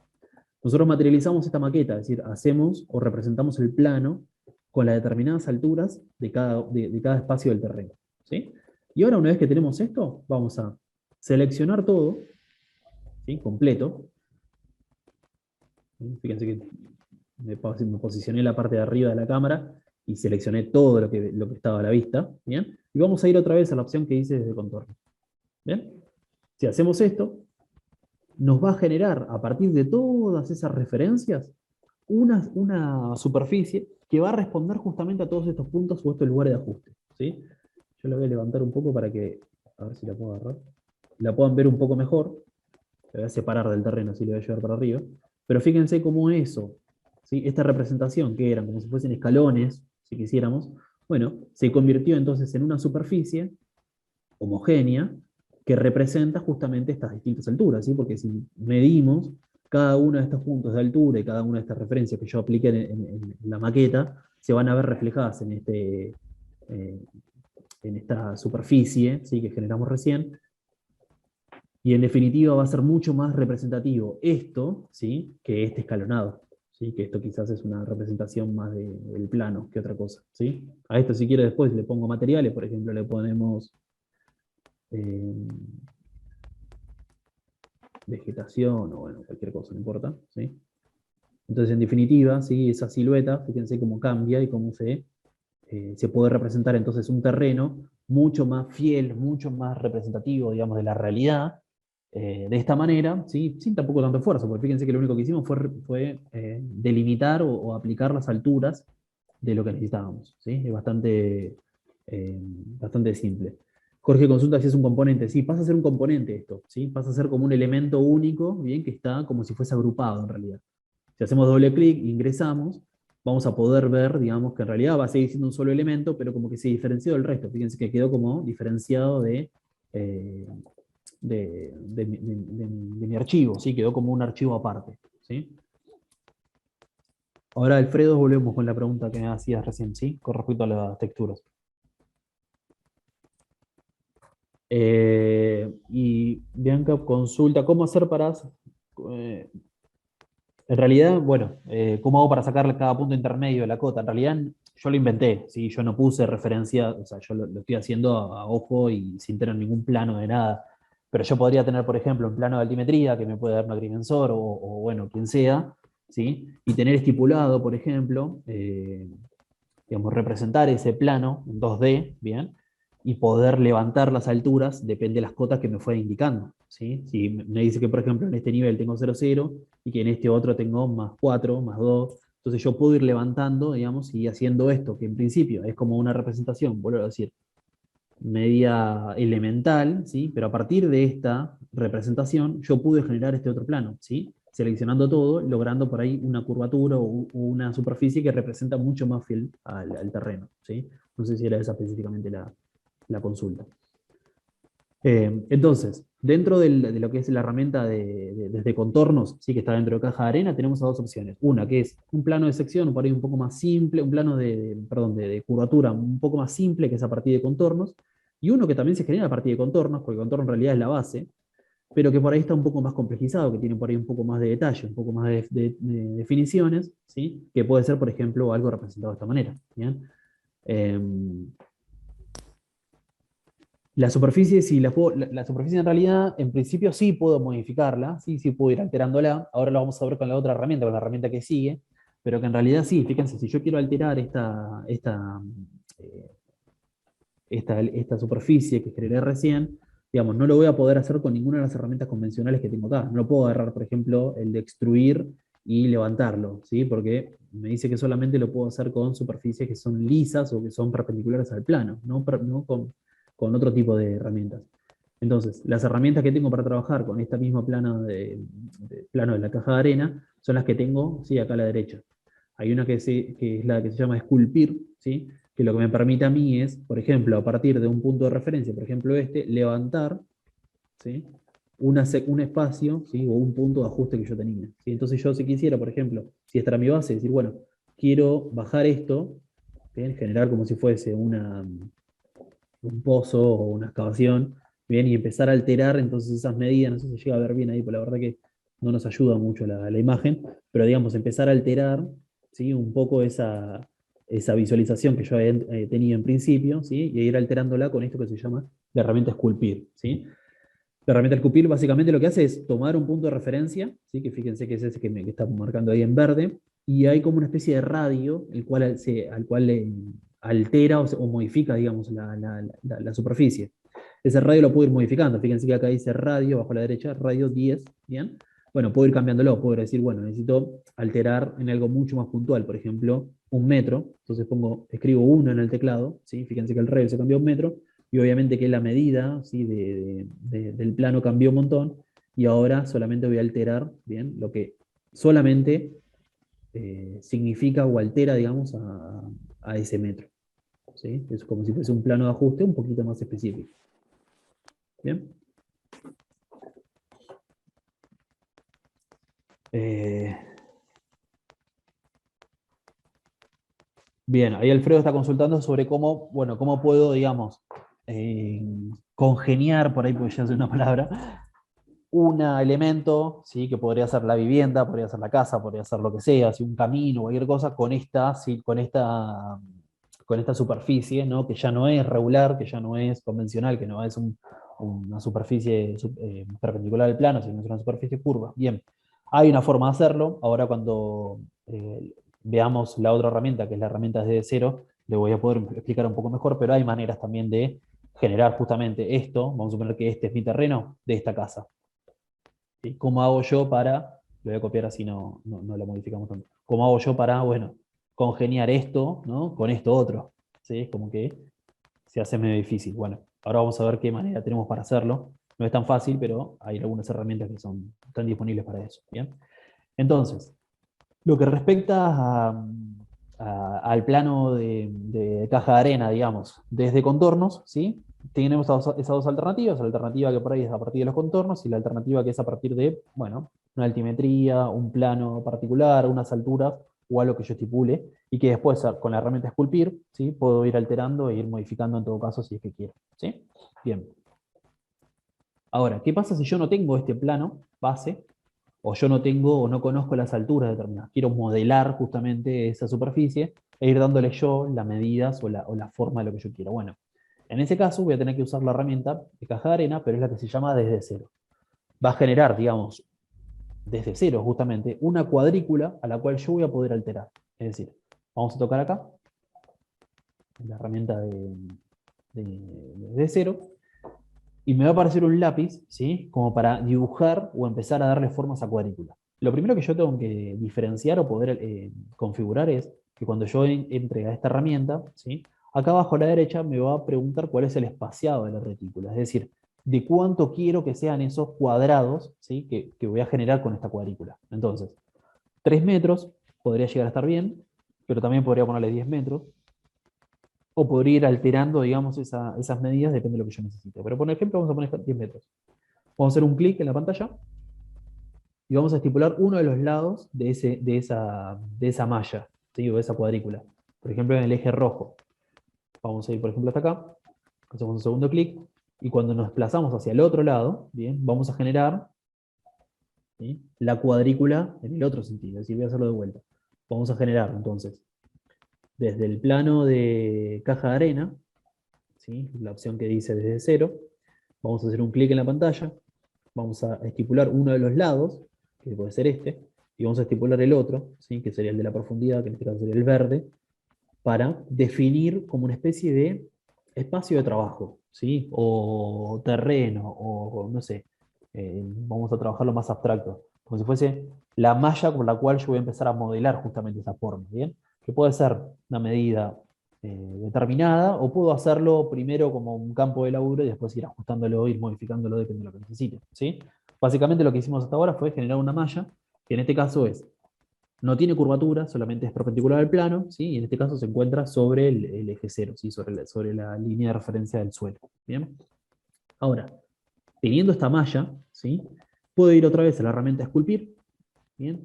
nosotros materializamos esta maqueta, es decir, hacemos o representamos el plano con las determinadas alturas de cada espacio del terreno. ¿Sí? Y ahora, una vez que tenemos esto, vamos a seleccionar todo, ¿sí? Completo. Fíjense que me posicioné en la parte de arriba de la cámara y seleccioné todo lo que estaba a la vista. ¿Bien? Y vamos a ir otra vez a la opción que dice desde contorno. ¿Bien? Si hacemos esto, nos va a generar, a partir de todas esas referencias, una superficie que va a responder justamente a todos estos puntos o estos lugares de ajuste. ¿Sí? Yo la voy a levantar un poco para que, a ver si la puedo agarrar, la puedan ver un poco mejor. La voy a separar del terreno, así le voy a llevar para arriba. Pero fíjense cómo eso, ¿sí? Esta representación, que eran como si fuesen escalones, si quisiéramos, bueno, se convirtió entonces en una superficie homogénea que representa justamente estas distintas alturas, ¿sí? Porque si medimos cada uno de estos puntos de altura y cada una de estas referencias que yo apliqué en la maqueta, se van a ver reflejadas en esta superficie, ¿sí? Que generamos recién, y en definitiva va a ser mucho más representativo esto, ¿sí? Que este escalonado. ¿sí? Que esto quizás es una representación más del plano que otra cosa, ¿sí? A esto si quiere después le pongo materiales, por ejemplo, le ponemos eh, vegetación o bueno, cualquier cosa, no importa, ¿sí? Entonces, en definitiva, ¿sí? Esa silueta, fíjense cómo cambia y cómo se puede representar entonces un terreno mucho más fiel, mucho más representativo, digamos, de la realidad, de esta manera, ¿sí? Sin tampoco tanto esfuerzo, porque fíjense que lo único que hicimos fue delimitar o aplicar las alturas de lo que necesitábamos, ¿sí? Es bastante simple. Jorge consulta si es un componente. Sí, pasa a ser un componente esto, ¿sí? Pasa a ser como un elemento único, bien, que está como si fuese agrupado en realidad. Si hacemos doble clic, ingresamos, vamos a poder ver, digamos, que en realidad va a seguir siendo un solo elemento, pero como que se diferenció del resto. Fíjense que quedó como diferenciado eh, de mi archivo, ¿sí? Quedó como un archivo aparte, ¿sí? Ahora, Alfredo, volvemos con la pregunta que me hacías recién, ¿sí? Con respecto a las texturas. Y Bianca consulta, ¿cómo hacer para... eh, en realidad, bueno, ¿cómo hago para sacarle cada punto intermedio de la cota? En realidad yo lo inventé, ¿sí? Yo no puse referencia, o sea, yo lo estoy haciendo a ojo y sin tener ningún plano de nada. Pero yo podría tener, por ejemplo, un plano de altimetría que me puede dar un agrimensor o bueno, quien sea, ¿sí? Y tener estipulado, por ejemplo, digamos, representar ese plano en 2D, ¿bien? Y poder levantar las alturas, depende de las cotas que me fue indicando, ¿sí? Si me dice que, por ejemplo, en este nivel tengo 0,0 y que en este otro tengo más 4, más 2, entonces yo puedo ir levantando, digamos, y haciendo esto, que en principio es como una representación, vuelvo a decir, media elemental, ¿sí? Pero a partir de esta representación yo pude generar este otro plano, ¿sí? Seleccionando todo, logrando por ahí una curvatura o una superficie que representa mucho más fiel al terreno, ¿sí? No sé si era esa específicamente la consulta. Entonces, dentro de lo que es la herramienta desde contornos, sí que está dentro de caja de arena, tenemos dos opciones. Una que es un plano de sección, por ahí un poco más simple, un plano perdón, de curvatura un poco más simple, que es a partir de contornos, y uno que también se genera a partir de contornos, porque el contorno en realidad es la base, pero que por ahí está un poco más complejizado, que tiene por ahí un poco más de detalle, un poco más de definiciones, ¿sí? Que puede ser, por ejemplo, algo representado de esta manera. ¿Bien? Eh, la superficie, sí, la superficie en realidad, en principio sí puedo modificarla, sí puedo ir alterándola. Ahora lo vamos a ver con la otra herramienta, con la herramienta que sigue, pero que en realidad sí, fíjense, si yo quiero alterar eh, esta superficie que generé recién, digamos, no lo voy a poder hacer con ninguna de las herramientas convencionales que tengo acá. No lo puedo agarrar, por ejemplo, el de extruir y levantarlo, ¿sí? Porque me dice que solamente lo puedo hacer con superficies que son lisas o que son perpendiculares al plano, no con otro tipo de herramientas. Entonces, las herramientas que tengo para trabajar con esta misma plano de la caja de arena son las que tengo, sí, acá a la derecha. Hay una que es la que se llama esculpir, ¿sí? Que lo que me permite a mí es, por ejemplo, a partir de un punto de referencia, por ejemplo este, levantar, ¿sí? Un espacio, ¿sí? O un punto de ajuste que yo tenía, ¿sí? Entonces yo si quisiera, por ejemplo, si esta era mi base, decir, bueno, quiero bajar esto, ¿bien? Generar como si fuese un pozo o una excavación, ¿bien? Y empezar a alterar entonces esas medidas, no sé si se llega a ver bien ahí, pero la verdad que no nos ayuda mucho la imagen, pero digamos, empezar a alterar, ¿sí? Un poco esa visualización que yo he tenido en principio, ¿sí? Y ir alterándola con esto que se llama la herramienta esculpir, ¿sí? La herramienta esculpir básicamente lo que hace es tomar un punto de referencia, ¿sí? Que fíjense que es ese que está marcando ahí en verde, y hay como una especie de radio al cual le altera o modifica, digamos, la superficie. Ese radio lo puedo ir modificando. Fíjense que acá dice radio, bajo a la derecha, radio 10, ¿bien? Bueno, puedo ir cambiándolo, puedo decir, bueno, necesito alterar en algo mucho más puntual, por ejemplo, 1 metro, entonces escribo 1 en el teclado, ¿sí? Fíjense que el radio se cambió a 1 metro, y obviamente que la medida, ¿sí? Del plano cambió un montón, y ahora solamente voy a alterar, ¿bien? Lo que solamente significa o altera, digamos, a ese metro, ¿sí? Es como si fuese un plano de ajuste un poquito más específico. ¿Bien? Eh, Bien, ahí Alfredo está consultando sobre cómo, bueno, cómo puedo, digamos, congeniar, por ahí porque ya es una palabra, un elemento, ¿sí? Que podría ser la vivienda, podría ser la casa, podría ser lo que sea, ¿sí? Un camino, cualquier cosa, con esta, ¿sí? Con esta superficie, ¿no? Que ya no es regular, que ya no es convencional, que no es una superficie perpendicular al plano, sino es una superficie curva. Bien, hay una forma de hacerlo. Ahora cuando veamos la otra herramienta, que es la herramienta desde cero, le voy a poder explicar un poco mejor, pero hay maneras también de generar justamente esto. Vamos a suponer que este es mi terreno de esta casa. ¿Sí? ¿Cómo hago yo para, lo voy a copiar así no lo modificamos tanto, cómo hago yo para, bueno, congeniar esto, ¿no? Con esto otro? ¿Sí? Es como que se hace medio difícil. Bueno, ahora vamos a ver qué manera tenemos para hacerlo. No es tan fácil, pero hay algunas herramientas que están disponibles para eso. ¿Bien? Entonces, lo que respecta al plano de caja de arena, digamos, desde contornos, ¿sí? Tenemos esas dos alternativas, la alternativa que por ahí es a partir de los contornos y la alternativa que es a partir de, bueno, una altimetría, un plano particular, unas alturas o algo que yo estipule y que después con la herramienta esculpir, ¿sí? Puedo ir alterando e ir modificando en todo caso si es que quiero, ¿sí? Bien. Ahora, ¿qué pasa si yo no tengo este plano base o yo no tengo o no conozco las alturas determinadas? Quiero modelar justamente esa superficie e ir dándole yo las medidas o la forma de lo que yo quiero. Bueno, en ese caso voy a tener que usar la herramienta de caja de arena, pero es la que se llama desde cero. Va a generar, digamos, desde cero justamente, una cuadrícula a la cual yo voy a poder alterar. Es decir, vamos a tocar acá, la herramienta desde cero, y me va a aparecer un lápiz, ¿sí? Como para dibujar o empezar a darle formas a cuadrícula. Lo primero que yo tengo que diferenciar o poder configurar es que cuando yo entre a esta herramienta, ¿sí? Acá abajo a la derecha me va a preguntar cuál es el espaciado de la retícula, es decir, de cuánto quiero que sean esos cuadrados, ¿sí? Que voy a generar con esta cuadrícula. Entonces, 3 metros podría llegar a estar bien, pero también podría ponerle 10 metros, o podría ir alterando, digamos, esas medidas, depende de lo que yo necesite. Pero por ejemplo, vamos a poner 10 metros. Vamos a hacer un clic en la pantalla y vamos a estipular uno de los lados de esa malla, ¿sí? O de esa cuadrícula. Por ejemplo, en el eje rojo. Vamos a ir, por ejemplo, hasta acá. Hacemos un segundo clic. Y cuando nos desplazamos hacia el otro lado, bien, vamos a generar, ¿sí? La cuadrícula en el otro sentido. Es decir, voy a hacerlo de vuelta. Vamos a generar, entonces, desde el plano de caja de arena, ¿sí? La opción que dice desde cero, vamos a hacer un clic en la pantalla, vamos a estipular uno de los lados, que puede ser este, y vamos a estipular el otro, ¿sí? Que sería el de la profundidad, que en este caso sería el verde, para definir como una especie de espacio de trabajo, ¿sí? O terreno, o no sé, vamos a trabajarlo más abstracto, como si fuese la malla con la cual yo voy a empezar a modelar justamente esa forma, ¿bien? Que puede ser una medida determinada, o puedo hacerlo primero como un campo de laburo y después ir ajustándolo, ir modificándolo, depende de lo que necesite, ¿sí? Básicamente lo que hicimos hasta ahora fue generar una malla, que en este caso no tiene curvatura, solamente es perpendicular al plano, ¿sí? Y en este caso se encuentra sobre el eje cero, ¿sí? Sobre la línea de referencia del suelo. ¿Bien? Ahora, teniendo esta malla, ¿sí? Puedo ir otra vez a la herramienta esculpir, ¿bien?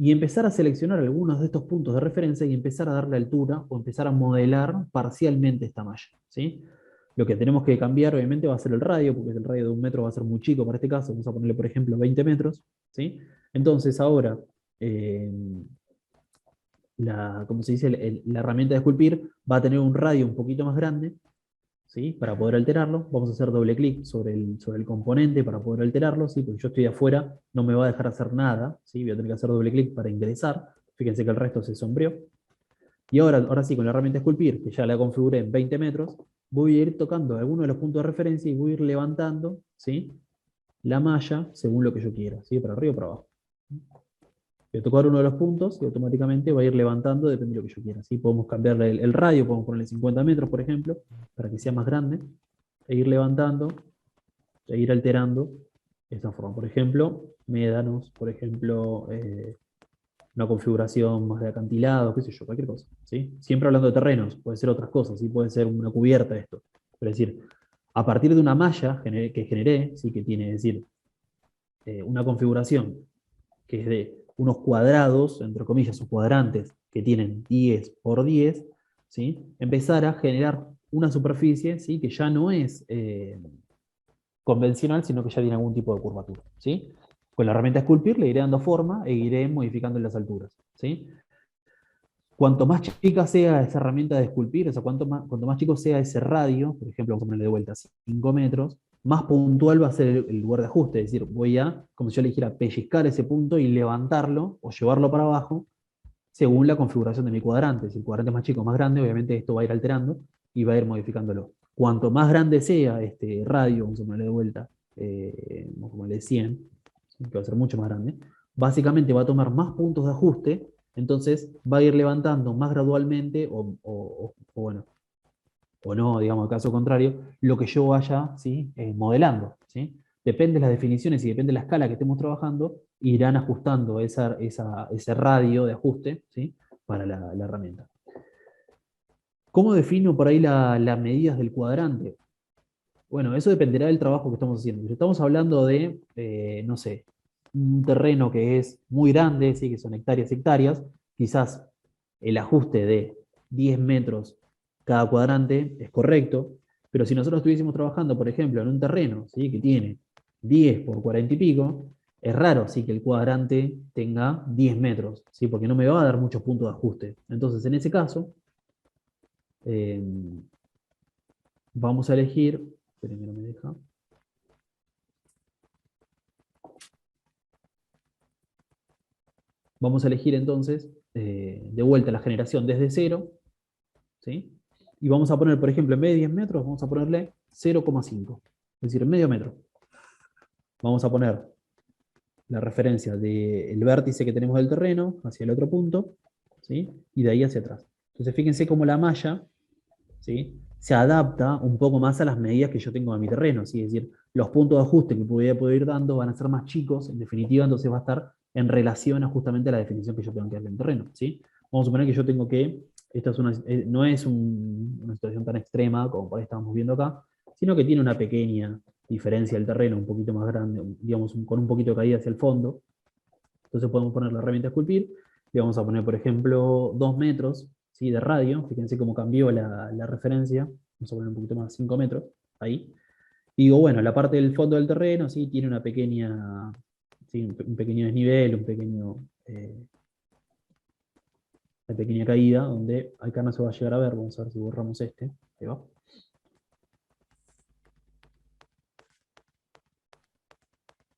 Y empezar a seleccionar algunos de estos puntos de referencia y empezar a darle altura o empezar a modelar parcialmente esta malla, ¿sí? Lo que tenemos que cambiar, obviamente, va a ser el radio, porque el radio de 1 metro va a ser muy chico para este caso. Vamos a ponerle, por ejemplo, 20 metros, ¿sí? Entonces, ahora, eh, como se dice, la herramienta de esculpir va a tener un radio un poquito más grande, ¿sí? Para poder alterarlo. Vamos a hacer doble clic sobre el componente para poder alterarlo, ¿sí? Porque yo estoy de afuera, no me va a dejar hacer nada, ¿sí? Voy a tener que hacer doble clic para ingresar. Fíjense que el resto se sombreó. Y ahora sí, con la herramienta esculpir, que ya la configuré en 20 metros, voy a ir tocando algunos de los puntos de referencia y voy a ir levantando, ¿sí? La malla según lo que yo quiera, ¿sí? Para arriba o para abajo. Voy a tocar uno de los puntos y automáticamente va a ir levantando, depende de lo que yo quiera, ¿sí? Podemos cambiarle el radio, podemos ponerle 50 metros, por ejemplo, para que sea más grande, e ir levantando, e ir alterando de esta forma. Por ejemplo, médanos, por ejemplo, una configuración más de acantilado, qué sé yo, cualquier cosa, ¿sí? Siempre hablando de terrenos, puede ser otras cosas, ¿sí? Puede ser una cubierta esto. Es decir, a partir de una malla que generé, ¿sí? Que tiene, es decir, una configuración que es de unos cuadrados, entre comillas, o cuadrantes, que tienen 10 por 10, ¿sí? Empezar a generar una superficie, ¿sí? Que ya no es convencional, sino que ya tiene algún tipo de curvatura, ¿sí? Con la herramienta Sculpir le iré dando forma e iré modificando las alturas, ¿sí? Cuanto más chica sea esa herramienta de esculpir, o sea, cuanto más chico sea ese radio, por ejemplo, vamos a ponerle de vuelta 5 metros, más puntual va a ser el lugar de ajuste. Es decir, voy a, como si yo le dijera, pellizcar ese punto y levantarlo o llevarlo para abajo según la configuración de mi cuadrante. Si el cuadrante es más chico o más grande, obviamente esto va a ir alterando y va a ir modificándolo. Cuanto más grande sea este radio, vamos a ponerle de vuelta, vamos a ponerle 100, que va a ser mucho más grande, básicamente va a tomar más puntos de ajuste, entonces va a ir levantando más gradualmente o bueno, o no, digamos, en caso contrario, lo que yo vaya, ¿sí? Modelando, ¿sí? Depende de las definiciones y depende de la escala que estemos trabajando, irán ajustando ese radio de ajuste, ¿sí? Para la herramienta. ¿Cómo defino por ahí las medidas del cuadrante? Bueno, eso dependerá del trabajo que estamos haciendo. Si estamos hablando de, no sé, un terreno que es muy grande, ¿sí? Que son hectáreas y hectáreas, quizás el ajuste de 10 metros cada cuadrante es correcto, pero si nosotros estuviésemos trabajando, por ejemplo, en un terreno, ¿sí? Que tiene 10 por 40 y pico, es raro, sí, que el cuadrante tenga 10 metros, ¿sí? Porque no me va a dar muchos puntos de ajuste. Entonces, en ese caso, eh, vamos a elegir, esperen que no me deja. Vamos a elegir entonces de vuelta la generación desde cero, ¿sí? Y vamos a poner, por ejemplo, en vez de 10 metros, vamos a ponerle 0,5, es decir, medio metro. Vamos a poner la referencia del vértice que tenemos del terreno hacia el otro punto, ¿sí? Y de ahí hacia atrás. Entonces, fíjense cómo la malla, ¿sí? Se adapta un poco más a las medidas que yo tengo de mi terreno, ¿sí? Es decir, los puntos de ajuste que voy a poder ir dando van a ser más chicos, en definitiva, entonces va a estar en relación a justamente la definición que yo tengo que darle en terreno, ¿sí? Vamos a suponer que yo tengo que, esta es no es una situación tan extrema como por ahí estamos viendo acá, sino que tiene una pequeña diferencia del terreno, un poquito más grande, digamos, con un poquito de caída hacia el fondo. Entonces podemos poner la herramienta esculpir, le vamos a poner, por ejemplo, 2 metros, ¿sí? De radio. Fíjense cómo cambió la referencia. Vamos a poner un poquito más, 5 metros, ahí. Y digo, bueno, la parte del fondo del terreno, ¿sí? Tiene una pequeña, ¿sí? Un pequeño desnivel, una pequeña caída, donde acá no se va a llegar a ver. Vamos a ver si borramos este. Ahí va.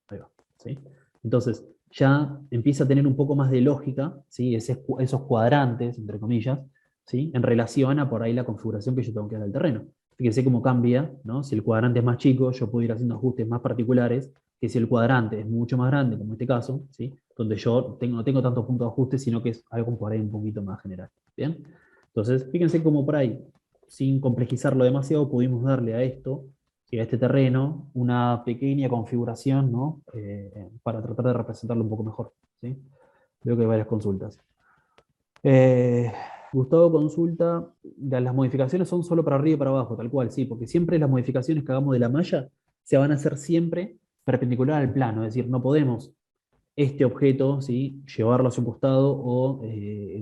Ahí va, ¿sí? Entonces, ya empieza a tener un poco más de lógica, ¿sí? Esos cuadrantes, entre comillas, ¿sí? En relación a por ahí la configuración que yo tengo que dar al terreno. Fíjense cómo cambia, ¿no? Si el cuadrante es más chico, yo puedo ir haciendo ajustes más particulares, que si el cuadrante es mucho más grande, como en este caso, ¿sí? Donde yo no tengo tantos puntos de ajuste, sino que es algo por ahí un poquito más general. ¿Bien? Entonces, fíjense cómo por ahí, sin complejizarlo demasiado, pudimos darle a esto, y a este terreno, una pequeña configuración, ¿no? Para tratar de representarlo un poco mejor, ¿sí? Veo que hay varias consultas. Eh, Gustavo consulta, las modificaciones son solo para arriba y para abajo, tal cual, sí, porque siempre las modificaciones que hagamos de la malla se van a hacer siempre perpendicular al plano, es decir, no podemos este objeto, ¿sí? Llevarlo hacia un costado o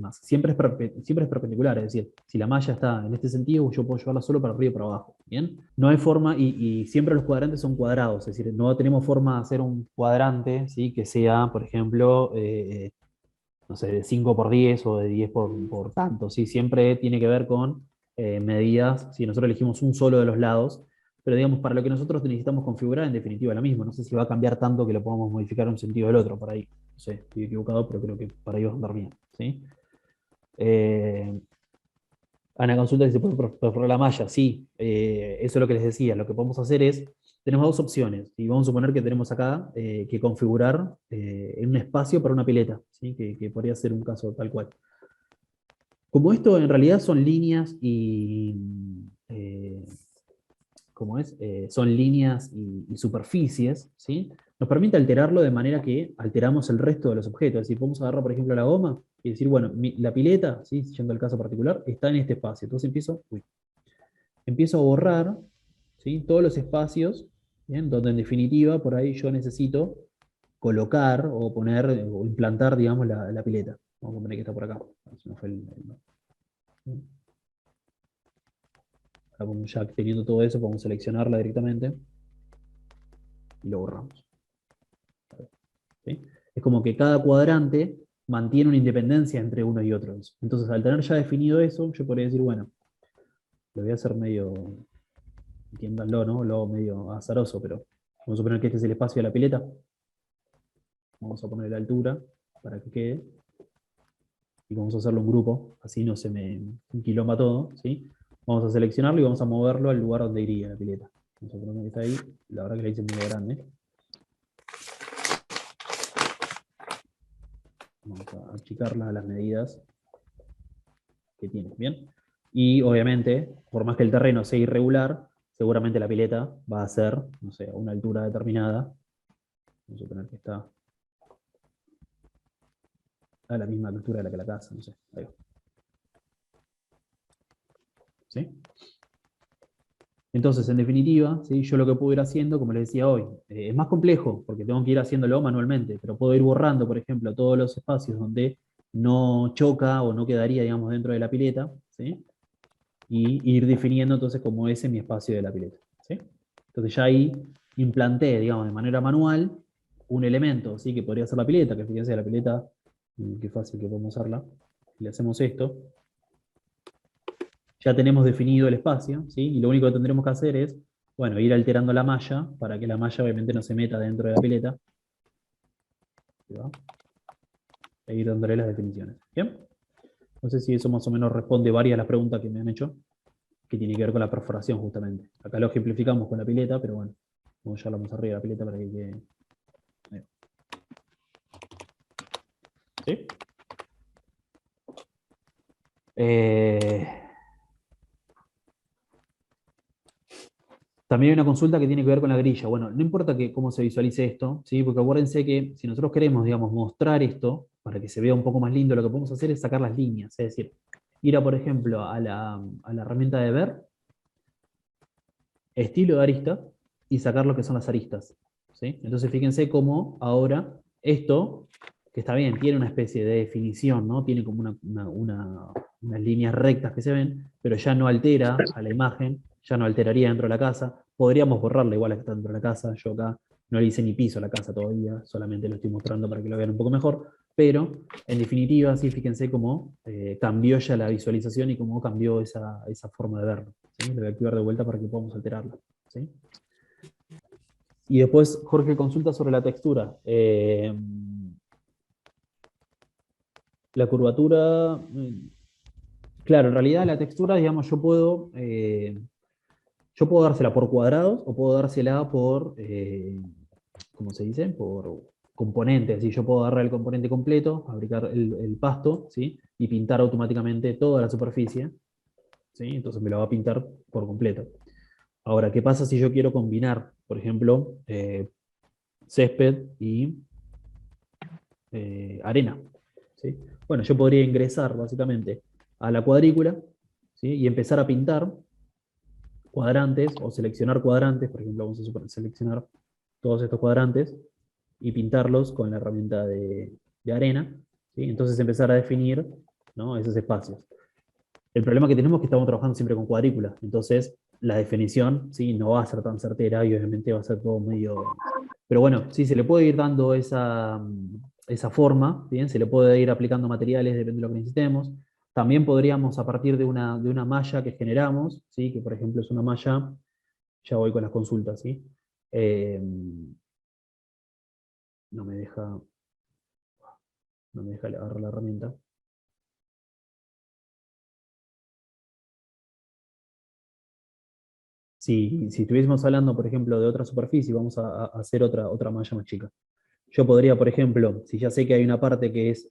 más. Siempre es perpendicular, es decir, si la malla está en este sentido, yo puedo llevarla solo para arriba y para abajo. ¿Bien? No hay forma, y siempre los cuadrantes son cuadrados, es decir, no tenemos forma de hacer un cuadrante, ¿sí? Que sea, por ejemplo, no sé, de 5 por 10 o de 10 por tanto, ¿sí? Siempre tiene que ver con medidas, si nosotros elegimos un solo de los lados, pero digamos, para lo que nosotros necesitamos configurar, en definitiva, lo mismo. No sé si va a cambiar tanto que lo podamos modificar en un sentido del otro, por ahí. No sé, estoy equivocado, pero creo que para ahí va a andar bien, ¿sí? Eh, Ana consulta si se puede perforar la malla. Sí, eso es lo que les decía. Lo que podemos hacer es, tenemos dos opciones, y vamos a suponer que tenemos acá que configurar en un espacio para una pileta, ¿sí? Que podría ser un caso tal cual. Como esto en realidad son líneas eh, ¿cómo es? Son líneas y superficies, ¿sí? Nos permite alterarlo de manera que alteramos el resto de los objetos. Es decir, podemos agarrar, por ejemplo, la goma y decir, bueno, la pileta, ¿sí? Yendo al caso particular, está en este espacio. Entonces empiezo a borrar, ¿sí? Todos los espacios, ¿bien? Donde en definitiva, por ahí yo necesito colocar o poner o implantar, digamos, la pileta. Vamos a poner que está por acá. Se me fue ya teniendo todo eso, podemos seleccionarla directamente. y lo borramos. ¿Sí? Es como que cada cuadrante mantiene una independencia entre uno y otro. Entonces, al tener ya definido eso, yo podría decir, bueno, lo voy a hacer medio, entiéndanlo, ¿no? Lo hago medio azaroso, pero vamos a suponer que este es el espacio de la pileta. Vamos a poner la altura para que quede. Y vamos a hacerlo un grupo, así no se me enquiloma todo, ¿sí? Vamos a seleccionarlo y vamos a moverlo al lugar donde iría la pileta. Vamos a poner que está ahí, la verdad que la hice muy grande. Vamos a achicarla a las medidas que tiene, ¿bien? Y obviamente, por más que el terreno sea irregular, seguramente la pileta va a ser, no sé, a una altura determinada. Vamos a suponer que está a la misma altura de la que la casa, no sé. Ahí va. ¿Sí? Entonces, en definitiva, ¿sí? Yo lo que puedo ir haciendo, como les decía hoy, es más complejo, porque tengo que ir haciéndolo manualmente, pero puedo ir borrando, por ejemplo, todos los espacios donde no choca o no quedaría, digamos, dentro de la pileta, ¿sí? Y ir definiendo entonces como ese mi espacio de la pileta, ¿sí? Entonces ya ahí implanté, digamos, de manera manual un elemento, ¿sí? Que podría ser la pileta, que fíjense, la pileta, qué fácil que podemos usarla. Le hacemos esto, ya tenemos definido el espacio, ¿sí? Y lo único que tendremos que hacer es, bueno, ir alterando la malla para que la malla obviamente no se meta dentro de la pileta. ¿Va? E ir dándole las definiciones. ¿Bien? No sé si eso más o menos responde varias de las preguntas que me han hecho, que tiene que ver con la perforación justamente. Acá lo ejemplificamos con la pileta, pero bueno, vamos a llevarlo más arriba de la pileta para que quede. ¿Sí? Eh, También hay una consulta que tiene que ver con la grilla. Bueno, no importa cómo se visualice esto, ¿sí? Porque acuérdense que si nosotros queremos, digamos, mostrar esto para que se vea un poco más lindo, lo que podemos hacer es sacar las líneas. Es decir, ir a, por ejemplo, a la herramienta de ver, estilo de arista, y sacar lo que son las aristas. ¿Sí? Entonces fíjense cómo ahora esto, que está bien, tiene una especie de definición, ¿no? Tiene como unas líneas rectas que se ven, pero ya no altera a la imagen, ya no alteraría dentro de la casa. Podríamos borrarla igual a que está dentro de la casa. Yo acá no le hice ni piso a la casa todavía, solamente lo estoy mostrando para que lo vean un poco mejor. Pero, en definitiva, sí, fíjense cómo cambió ya la visualización y cómo cambió esa forma de verlo. ¿Sí? Le voy a activar de vuelta para que podamos alterarla. ¿Sí? Y después, Jorge consulta sobre la textura. La curvatura, claro, en realidad la textura, digamos, yo puedo dársela por cuadrados o puedo dársela por, ¿cómo se dice? Por componentes. ¿Sí? Yo puedo agarrar el componente completo, fabricar el pasto, ¿sí? Y pintar automáticamente toda la superficie, ¿sí? Entonces me lo va a pintar por completo. Ahora, ¿qué pasa si yo quiero combinar, por ejemplo, césped y arena? ¿Sí? Bueno, yo podría ingresar básicamente a la cuadrícula, ¿sí? Y empezar a pintar cuadrantes o seleccionar cuadrantes. Por ejemplo, vamos a seleccionar todos estos cuadrantes y pintarlos con la herramienta de arena. ¿Sí? Entonces empezar a definir, ¿no? Esos espacios. El problema que tenemos es que estamos trabajando siempre con cuadrícula, entonces la definición, ¿sí? No va a ser tan certera y obviamente va a ser todo medio. Pero bueno, sí, se le puede ir dando esa forma, ¿bien? Se le puede ir aplicando materiales, depende de lo que necesitemos. También podríamos, a partir de una malla que generamos, ¿sí? Que por ejemplo es una malla, ya voy con las consultas, ¿sí? Eh, no me deja, no me deja agarrar la herramienta. Si estuviésemos hablando, por ejemplo, de otra superficie, vamos a hacer otra malla más chica. Yo podría, por ejemplo, si ya sé que hay una parte que es,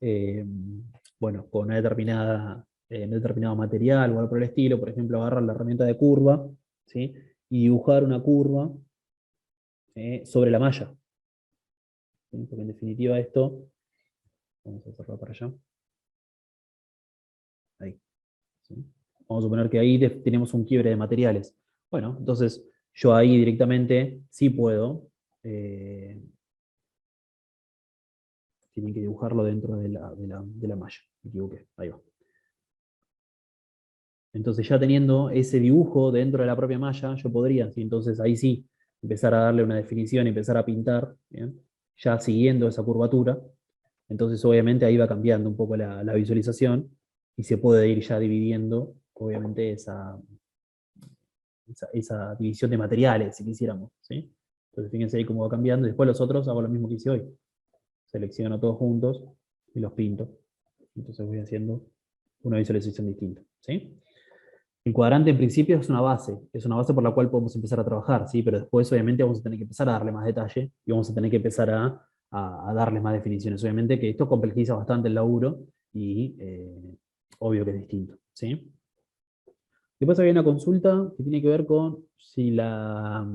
bueno, con un determinado material o algo por el estilo, por ejemplo, agarrar la herramienta de curva, ¿sí? Y dibujar una curva sobre la malla. ¿Sí? Porque en definitiva esto, vamos a hacerlo para allá. Ahí. ¿Sí? Vamos a suponer que ahí tenemos un quiebre de materiales. Bueno, entonces yo ahí directamente sí puedo. Tienen que dibujarlo dentro de la malla. Me equivoqué. Ahí va. Entonces ya teniendo ese dibujo dentro de la propia malla, yo podría, ¿sí? Entonces ahí sí, empezar a darle una definición y empezar a pintar, ¿bien? Ya siguiendo esa curvatura. Entonces, obviamente, ahí va cambiando un poco la visualización y se puede ir ya dividiendo, obviamente, esa división de materiales, si quisiéramos, ¿sí? Entonces, fíjense ahí cómo va cambiando. Después los otros hago lo mismo que hice hoy. Selecciono todos juntos y los pinto. Entonces voy haciendo una visualización distinta, ¿sí? El cuadrante en principio es una base por la cual podemos empezar a trabajar, ¿sí? Pero después obviamente vamos a tener que empezar a darle más detalle y vamos a tener que empezar a darle más definiciones. Obviamente que esto complejiza bastante el laburo y obvio que es distinto, ¿sí? Después había una consulta que tiene que ver con si la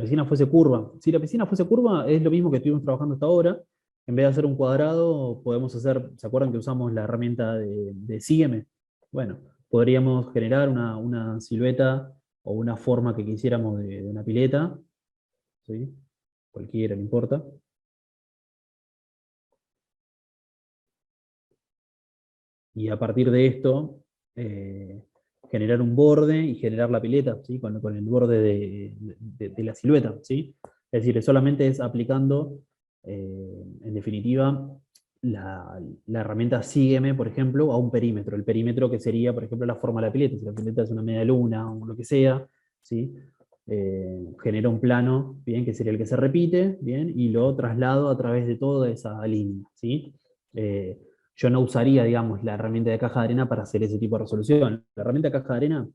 piscina fuese curva. Si la piscina fuese curva, es lo mismo que estuvimos trabajando hasta ahora. En vez de hacer un cuadrado, podemos hacer, ¿se acuerdan que usamos la herramienta de Sígueme? Bueno, podríamos generar una silueta o una forma que quisiéramos de una pileta, ¿sí? Cualquiera, no importa. Y a partir de esto, eh, generar un borde y generar la pileta, ¿sí? Con el borde de la silueta, ¿sí? Es decir, solamente es aplicando, en definitiva, la herramienta Sígueme, por ejemplo, a un perímetro. El perímetro que sería, por ejemplo, la forma de la pileta. Si la pileta es una media luna o lo que sea, ¿sí? Genera un plano, bien, que sería el que se repite, bien, y lo traslado a través de toda esa línea, ¿sí? Eh, yo no usaría, digamos, la herramienta de caja de arena para hacer ese tipo de resolución. La herramienta de caja de arena,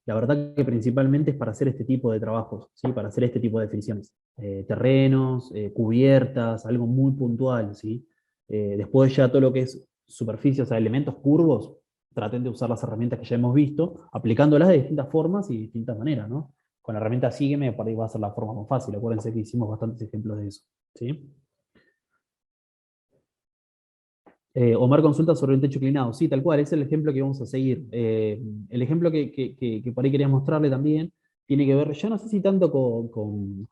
la verdad que principalmente es para hacer este tipo de trabajos, ¿sí? Para hacer este tipo de definiciones. Terrenos, cubiertas, algo muy puntual, ¿sí? Después ya todo lo que es superficies, o sea, elementos curvos, traten de usar las herramientas que ya hemos visto, aplicándolas de distintas formas y distintas maneras, ¿no? Con la herramienta Sígueme, por ahí va a ser la forma más fácil. Acuérdense que hicimos bastantes ejemplos de eso, ¿sí? Omar consulta sobre el techo inclinado. Sí, tal cual, ese es el ejemplo que vamos a seguir. El ejemplo que por ahí quería mostrarle también tiene que ver, yo no sé si tanto con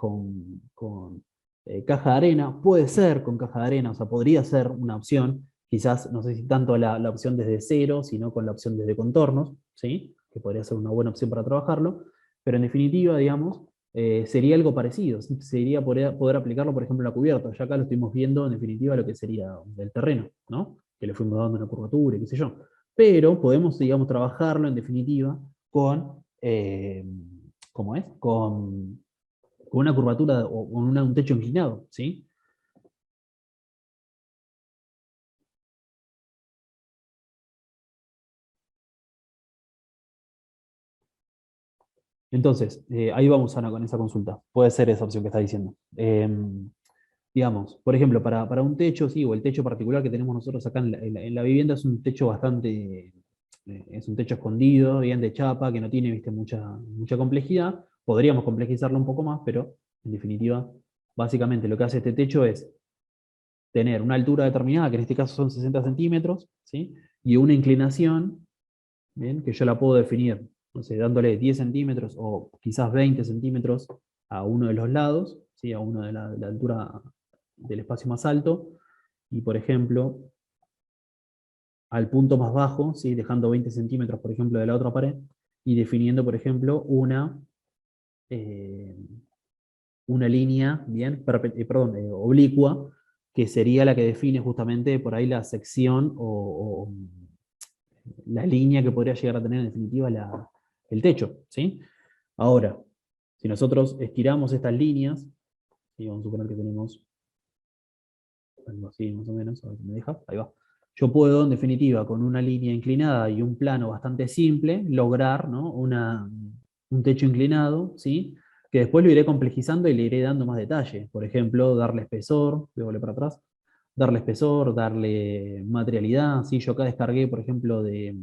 caja de arena, puede ser con caja de arena, o sea, podría ser una opción, quizás no sé si tanto la opción desde cero, sino con la opción desde contornos, ¿sí? Que podría ser una buena opción para trabajarlo, pero en definitiva, digamos, sería algo parecido, ¿sí? Sería poder aplicarlo, por ejemplo, en la cubierta. Ya acá lo estuvimos viendo, en definitiva, lo que sería del terreno, ¿no? Que le fuimos dando una curvatura, qué sé yo. Pero podemos, digamos, trabajarlo, en definitiva, ¿cómo es? Con una curvatura o con un techo inclinado, ¿sí? Entonces, ahí vamos, Ana, con esa consulta. Puede ser esa opción que está diciendo. Digamos, por ejemplo, para un techo, sí, o el techo particular que tenemos nosotros acá en la vivienda es un techo bastante, es un techo escondido, bien de chapa, que no tiene, viste, mucha complejidad. Podríamos complejizarlo un poco más, pero en definitiva, básicamente lo que hace este techo es tener una altura determinada, que en este caso son 60 centímetros, ¿sí? Y una inclinación, ¿bien? Que yo la puedo definir, no sé, dándole 10 centímetros o quizás 20 centímetros a uno de los lados, ¿sí? A uno de la altura del espacio más alto, y por ejemplo, al punto más bajo, ¿sí? Dejando 20 centímetros, por ejemplo, de la otra pared, y definiendo, por ejemplo, eh, una línea, bien, perdón, oblicua, que sería la que define justamente por ahí la sección o la línea que podría llegar a tener en definitiva el techo, ¿sí? Ahora, si nosotros estiramos estas líneas, y vamos a suponer que tenemos algo así más o menos, a ver si me deja, ahí va. Yo puedo, en definitiva, con una línea inclinada y un plano bastante simple, lograr, ¿no? Un techo inclinado, ¿sí? Que después lo iré complejizando y le iré dando más detalle. Por ejemplo, darle espesor, voy para atrás, darle espesor, darle materialidad, ¿sí? Yo acá descargué, por ejemplo, de,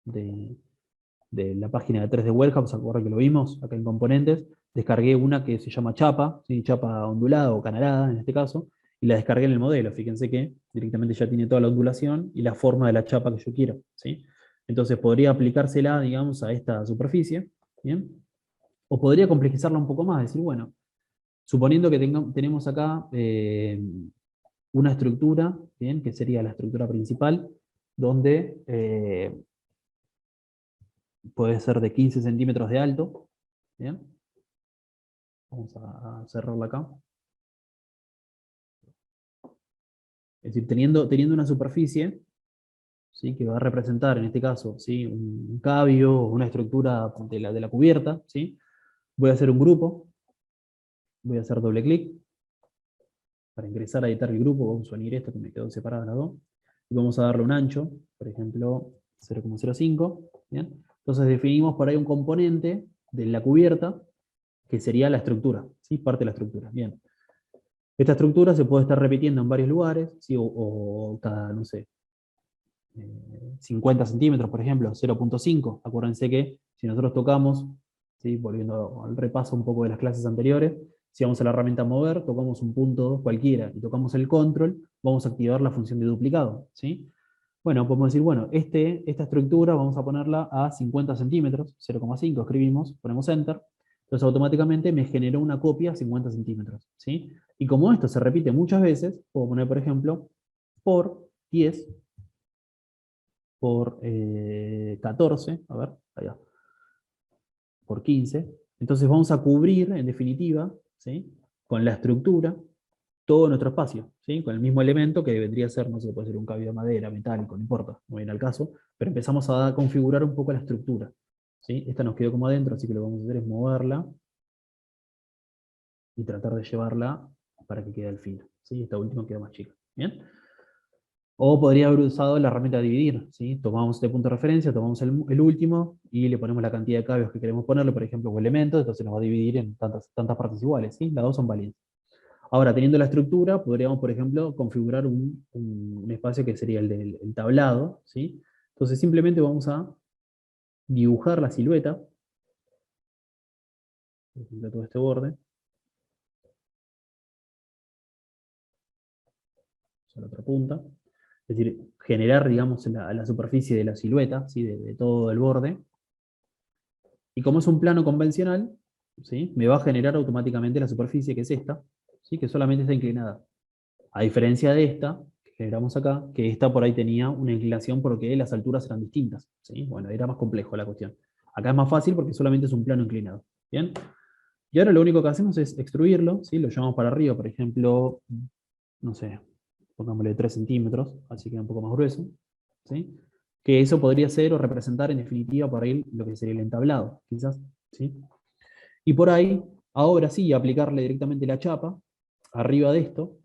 de la página de 3D Wellhub, ¿se acuerdan que lo vimos acá en componentes? Descargué una que se llama chapa, ¿sí? Chapa ondulada o canalada en este caso, y la descargué en el modelo. Fíjense que directamente ya tiene toda la ondulación y la forma de la chapa que yo quiero, ¿sí? Entonces podría aplicársela, digamos, a esta superficie, ¿bien? O podría complejizarla un poco más, decir, bueno, suponiendo que tenemos acá una estructura, ¿bien? Que sería la estructura principal, donde puede ser de 15 centímetros de alto, ¿bien? Vamos a cerrarla acá. Es decir, teniendo una superficie, ¿sí? Que va a representar, en este caso, ¿sí? Un cabio o una estructura de la cubierta, ¿sí? Voy a hacer un grupo, voy a hacer doble clic para ingresar a editar el grupo, vamos a unir esto que me quedó separado las dos, y vamos a darle un ancho, por ejemplo, 0,05, ¿bien? Entonces definimos por ahí un componente de la cubierta que sería la estructura, ¿sí? Parte de la estructura, bien. Esta estructura se puede estar repitiendo en varios lugares, ¿sí? O cada, no sé, 50 centímetros, por ejemplo, 0,5. Acuérdense que si nosotros tocamos, ¿sí? Volviendo al repaso un poco de las clases anteriores, si vamos a la herramienta mover, tocamos un punto cualquiera y tocamos el control, vamos a activar la función de duplicado, ¿sí? Bueno, podemos decir, bueno, esta estructura vamos a ponerla a 50 centímetros, 0,5, escribimos, ponemos Enter, entonces automáticamente me generó una copia a 50 centímetros, ¿sí? Y como esto se repite muchas veces, puedo poner, por ejemplo, por 10 por 14, a ver, allá, por 15. Entonces vamos a cubrir, en definitiva, ¿sí? Con la estructura, todo nuestro espacio, ¿sí? Con el mismo elemento que vendría a ser, no sé, puede ser un cabio de madera, metálico, no importa, no viene al caso, pero empezamos a configurar un poco la estructura, ¿sí? Esta nos quedó como adentro, así que lo que vamos a hacer es moverla y tratar de llevarla para que quede al filo, ¿sí? Esta última queda más chica, ¿bien? O podría haber usado la herramienta de dividir, ¿sí? Tomamos este punto de referencia, tomamos el último y le ponemos la cantidad de cabios que queremos ponerle, por ejemplo, o elementos, entonces nos va a dividir en tantas partes iguales, ¿sí? Las dos son válidas. Ahora, teniendo la estructura, podríamos, por ejemplo, configurar un espacio que sería el tablado, ¿sí? Entonces simplemente vamos a dibujar la silueta, por ejemplo, todo este borde, a la otra punta, es decir, generar, digamos, la superficie de la silueta, ¿sí? De todo el borde. Y como es un plano convencional, ¿sí? Me va a generar automáticamente la superficie, que es esta, ¿sí? Que solamente está inclinada. A diferencia de esta, que generamos acá, que esta por ahí tenía una inclinación porque las alturas eran distintas, ¿sí? Bueno, era más complejo la cuestión. Acá es más fácil porque solamente es un plano inclinado. ¿Bien? Y ahora lo único que hacemos es extruirlo, ¿sí? Lo llevamos para arriba, por ejemplo, no sé, pongámosle 3 centímetros, así queda un poco más grueso, ¿sí? Que eso podría ser o representar en definitiva por ahí lo que sería el entablado, quizás, ¿sí? Y por ahí, ahora sí, aplicarle directamente la chapa arriba de esto,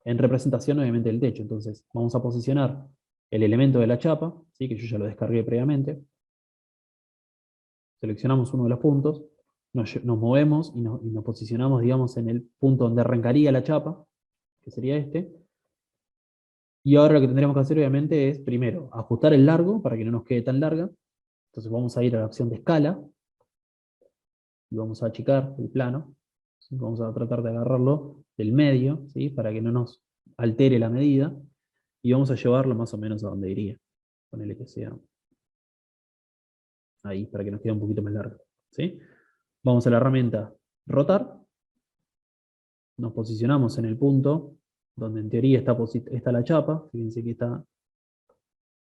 en representación obviamente del techo. Entonces, vamos a posicionar el elemento de la chapa, ¿sí? Que yo ya lo descargué previamente. Seleccionamos uno de los puntos, nos movemos y nos posicionamos, digamos, en el punto donde arrancaría la chapa, que sería este. Y ahora lo que tendríamos que hacer, obviamente, es primero ajustar el largo para que no nos quede tan larga. Entonces vamos a ir a la opción de escala y vamos a achicar el plano. ¿Sí? Vamos a tratar de agarrarlo del medio, ¿sí? Para que no nos altere la medida. Y vamos a llevarlo más o menos a donde iría. Ponele que sea ahí, para que nos quede un poquito más largo, ¿sí? Vamos a la herramienta rotar. Nos posicionamos en el punto donde en teoría está la chapa. Fíjense que está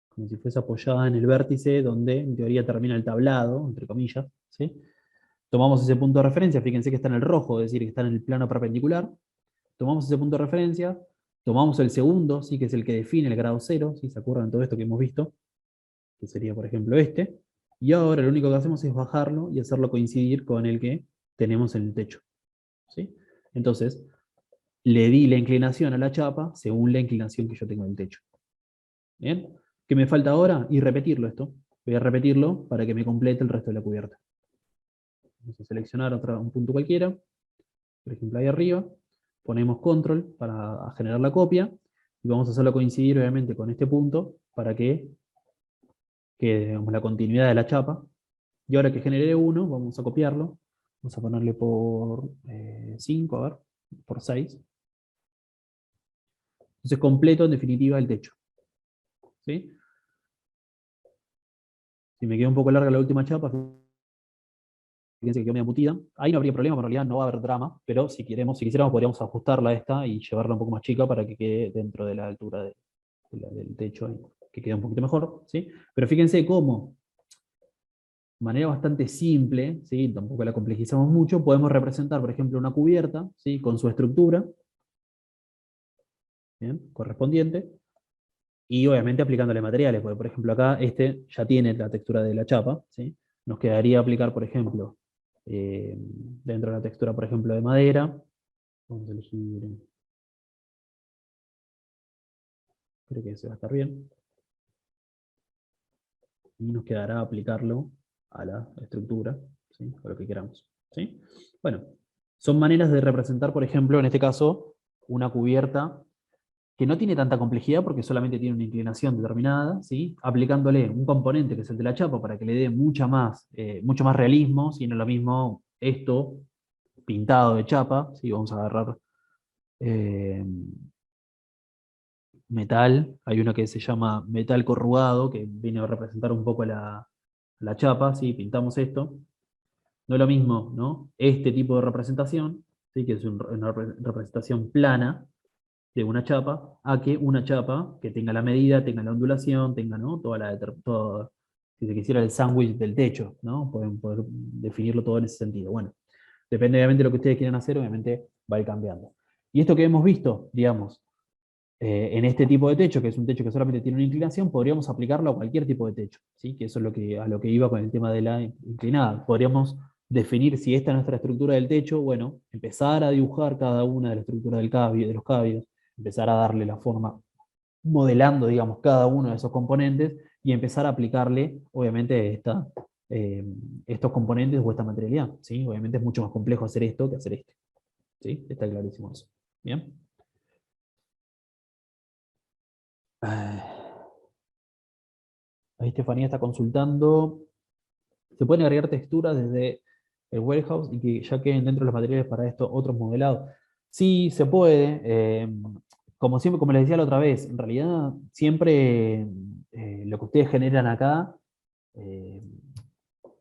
como si fuese apoyada en el vértice donde en teoría termina el tablado, entre comillas, ¿sí? Tomamos ese punto de referencia, fíjense que está en el rojo, es decir, que está en el plano perpendicular. Tomamos ese punto de referencia, tomamos el segundo, ¿sí? Que es el que define el grado cero, ¿sí? ¿Se acuerdan de todo esto que hemos visto? Que sería, por ejemplo, este. Y ahora lo único que hacemos es bajarlo y hacerlo coincidir con el que tenemos en el techo, ¿sí? Entonces, le di la inclinación a la chapa según la inclinación que yo tengo en el techo. ¿Bien? ¿Qué me falta ahora? Y repetirlo esto. Voy a repetirlo para que me complete el resto de la cubierta. Vamos a seleccionar un punto cualquiera, por ejemplo ahí arriba, ponemos control para generar la copia, y vamos a hacerlo coincidir obviamente con este punto para que quede, digamos, la continuidad de la chapa. Y ahora que generé uno, vamos a copiarlo, vamos a ponerle por 5, a ver, por 6. Entonces completo en definitiva el techo, ¿sí? Si me queda un poco larga la última chapa, fíjense que quedó medio embutida. Ahí no habría problema, en realidad no va a haber drama, pero si quisiéramos, podríamos ajustarla a esta y llevarla un poco más chica para que quede dentro de la altura del techo, y que quede un poquito mejor, ¿sí? Pero fíjense cómo manera bastante simple, ¿sí? Tampoco la complejizamos mucho, podemos representar, por ejemplo, una cubierta, ¿sí? Con su estructura, ¿bien? Correspondiente, y obviamente aplicándole materiales, porque por ejemplo acá este ya tiene la textura de la chapa, ¿sí? Nos quedaría aplicar, por ejemplo, dentro de la textura, por ejemplo, de madera, vamos a elegir, creo que ese va a estar bien, y nos quedará aplicarlo a la estructura, ¿sí? O lo que queramos, ¿sí? Bueno, son maneras de representar, por ejemplo, en este caso, una cubierta que no tiene tanta complejidad porque solamente tiene una inclinación determinada, ¿sí? Aplicándole un componente que es el de la chapa para que le dé mucho más realismo, si no es lo mismo esto pintado de chapa, ¿sí? Vamos a agarrar eh, metal, hay uno que se llama metal corrugado, que viene a representar un poco la chapa, ¿sí? Pintamos esto. No es lo mismo, ¿no? Este tipo de representación, ¿sí? Que es una representación plana, de una chapa a que una chapa que tenga la medida, tenga la ondulación, tenga, ¿no? Todo, si se quisiera, el sándwich del techo, ¿no? Pueden poder definirlo todo en ese sentido. Bueno, depende obviamente de lo que ustedes quieran hacer, obviamente va a ir cambiando. Y esto que hemos visto, digamos, en este tipo de techo, que es un techo que solamente tiene una inclinación, podríamos aplicarlo a cualquier tipo de techo, ¿sí? Que eso es a lo que iba con el tema de la inclinada. Podríamos definir si esta es nuestra estructura del techo, bueno, empezar a dibujar cada una de las estructuras de los cabios, empezar a darle la forma, modelando, digamos, cada uno de esos componentes y empezar a aplicarle, obviamente, eh, estos componentes o esta materialidad, ¿sí? Obviamente es mucho más complejo hacer esto que hacer esto, ¿sí? Está clarísimo eso. ¿Bien? Ah, ahí Estefanía está consultando. Se pueden agregar texturas desde el warehouse y que ya queden dentro de los materiales para esto otros modelados. Sí, se puede. Como siempre, como les decía la otra vez, en realidad siempre lo que ustedes generan acá eh,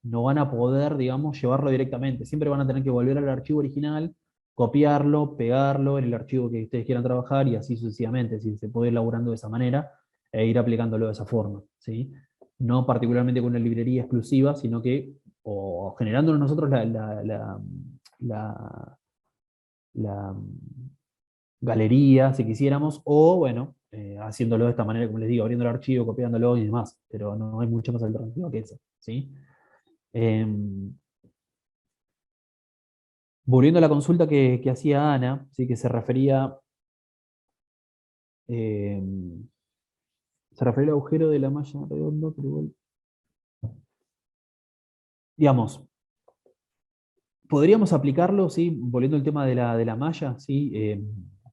no van a poder, digamos, llevarlo directamente. Siempre van a tener que volver al archivo original, copiarlo, pegarlo en el archivo que ustedes quieran trabajar y así sucesivamente. Si se puede ir elaborando de esa manera e ir aplicándolo de esa forma, ¿sí? No particularmente con una librería exclusiva, sino que o generándonos nosotros la- la galería, si quisiéramos, o bueno, haciéndolo de esta manera, como les digo, abriendo el archivo, copiándolo y demás, pero no hay mucha más alternativa que eso, ¿sí? Em, Volviendo a la consulta que hacía Ana, ¿sí? Que eh, se refería al agujero de la malla redonda, pero igual, digamos, podríamos aplicarlo, ¿sí? Volviendo al tema de la malla, ¿sí?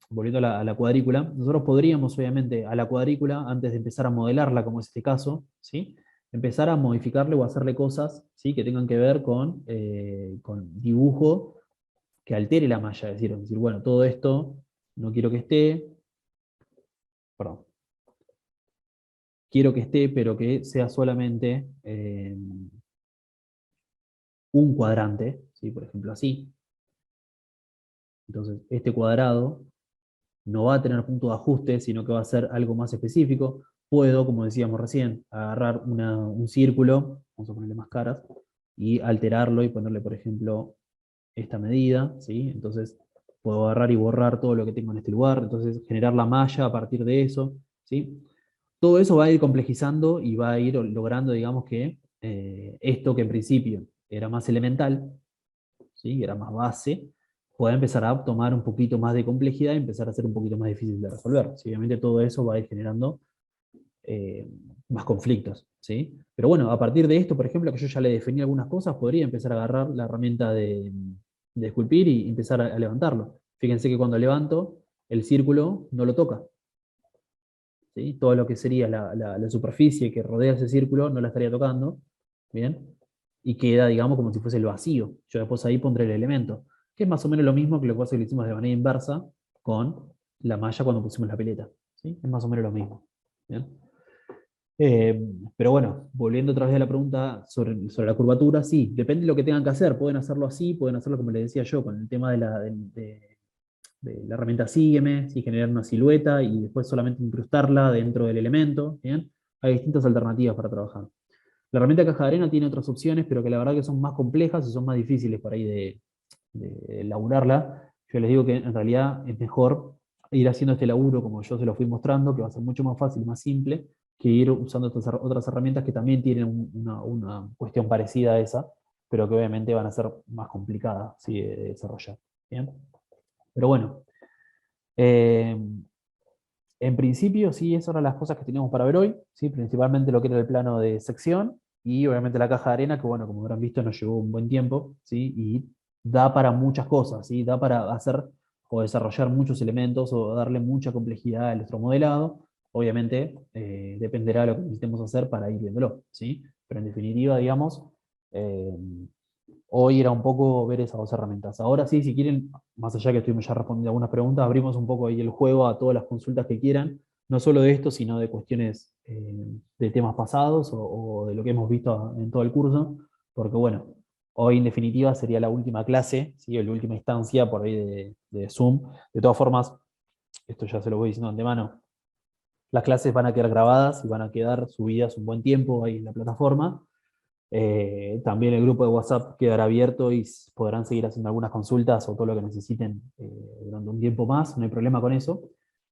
Volviendo a la cuadrícula, nosotros podríamos, obviamente, a la cuadrícula, antes de empezar a modelarla, como es este caso, ¿sí? Empezar a modificarle o hacerle cosas, ¿sí? Que tengan que ver con dibujo que altere la malla, es decir, bueno, todo esto no quiero que esté, perdón, quiero que esté, pero que sea solamente un cuadrante, ¿sí? Por ejemplo, así. Entonces, este cuadrado no va a tener punto de ajuste, sino que va a ser algo más específico. Puedo, como decíamos recién, agarrar un círculo, vamos a ponerle más caras, y alterarlo y ponerle, por ejemplo, esta medida, ¿sí? Entonces, puedo agarrar y borrar todo lo que tengo en este lugar, entonces generar la malla a partir de eso, ¿sí? Todo eso va a ir complejizando y va a ir logrando, digamos, que esto que en principio era más elemental, ¿sí? Era más base, pueda empezar a tomar un poquito más de complejidad y empezar a ser un poquito más difícil de resolver. ¿Sí? Obviamente todo eso va a ir generando eh, más conflictos. ¿Sí? Pero bueno, a partir de esto, por ejemplo, que yo ya le definí algunas cosas, podría empezar a agarrar la herramienta de esculpir y empezar a levantarlo. Fíjense que cuando levanto, el círculo no lo toca. ¿Sí? Todo lo que sería la superficie que rodea ese círculo no la estaría tocando, ¿bien? Y queda, digamos, como si fuese el vacío. Yo después ahí pondré el elemento, que es más o menos lo mismo que lo que pasa que lo hicimos de manera inversa con la malla cuando pusimos la pileta, ¿sí? Es más o menos lo mismo, ¿bien? Eh, pero bueno, volviendo otra vez a la pregunta sobre la curvatura, sí, depende de lo que tengan que hacer. Pueden hacerlo así, pueden hacerlo como les decía yo, con el tema de la herramienta Sígueme, ¿sí? Generar una silueta y después solamente incrustarla dentro del elemento, ¿bien? Hay distintas alternativas para trabajar. La herramienta caja de arena tiene otras opciones, pero que la verdad que son más complejas y son más difíciles por ahí de elaborarla. Yo les digo que en realidad es mejor ir haciendo este laburo como yo se lo fui mostrando, que va a ser mucho más fácil y más simple, que ir usando otras herramientas que también tienen una cuestión parecida a esa, pero que obviamente van a ser más complicadas, ¿sí?, de desarrollar. ¿Bien? Pero bueno, eh, en principio, sí, esas eran las cosas que teníamos para ver hoy, ¿sí? Principalmente lo que era el plano de sección y obviamente la caja de arena, que bueno, como habrán visto, nos llevó un buen tiempo, ¿sí? Y da para muchas cosas, ¿sí? Da para hacer o desarrollar muchos elementos o darle mucha complejidad al electromodelado. Obviamente, dependerá de lo que necesitemos hacer para ir viéndolo, ¿sí? Pero en definitiva, digamos, eh, hoy era un poco ver esas dos herramientas. Ahora sí, si quieren, más allá que estuvimos ya respondiendo algunas preguntas, abrimos un poco ahí el juego a todas las consultas que quieran, no solo de esto, sino de cuestiones de temas pasados o de lo que hemos visto en todo el curso, porque bueno, hoy en definitiva sería la última clase, ¿sí?, o la última instancia por ahí de Zoom. De todas formas, esto ya se lo voy diciendo de antemano, las clases van a quedar grabadas y van a quedar subidas un buen tiempo ahí en la plataforma. También el grupo de WhatsApp quedará abierto y podrán seguir haciendo algunas consultas o todo lo que necesiten durante un tiempo más, no hay problema con eso.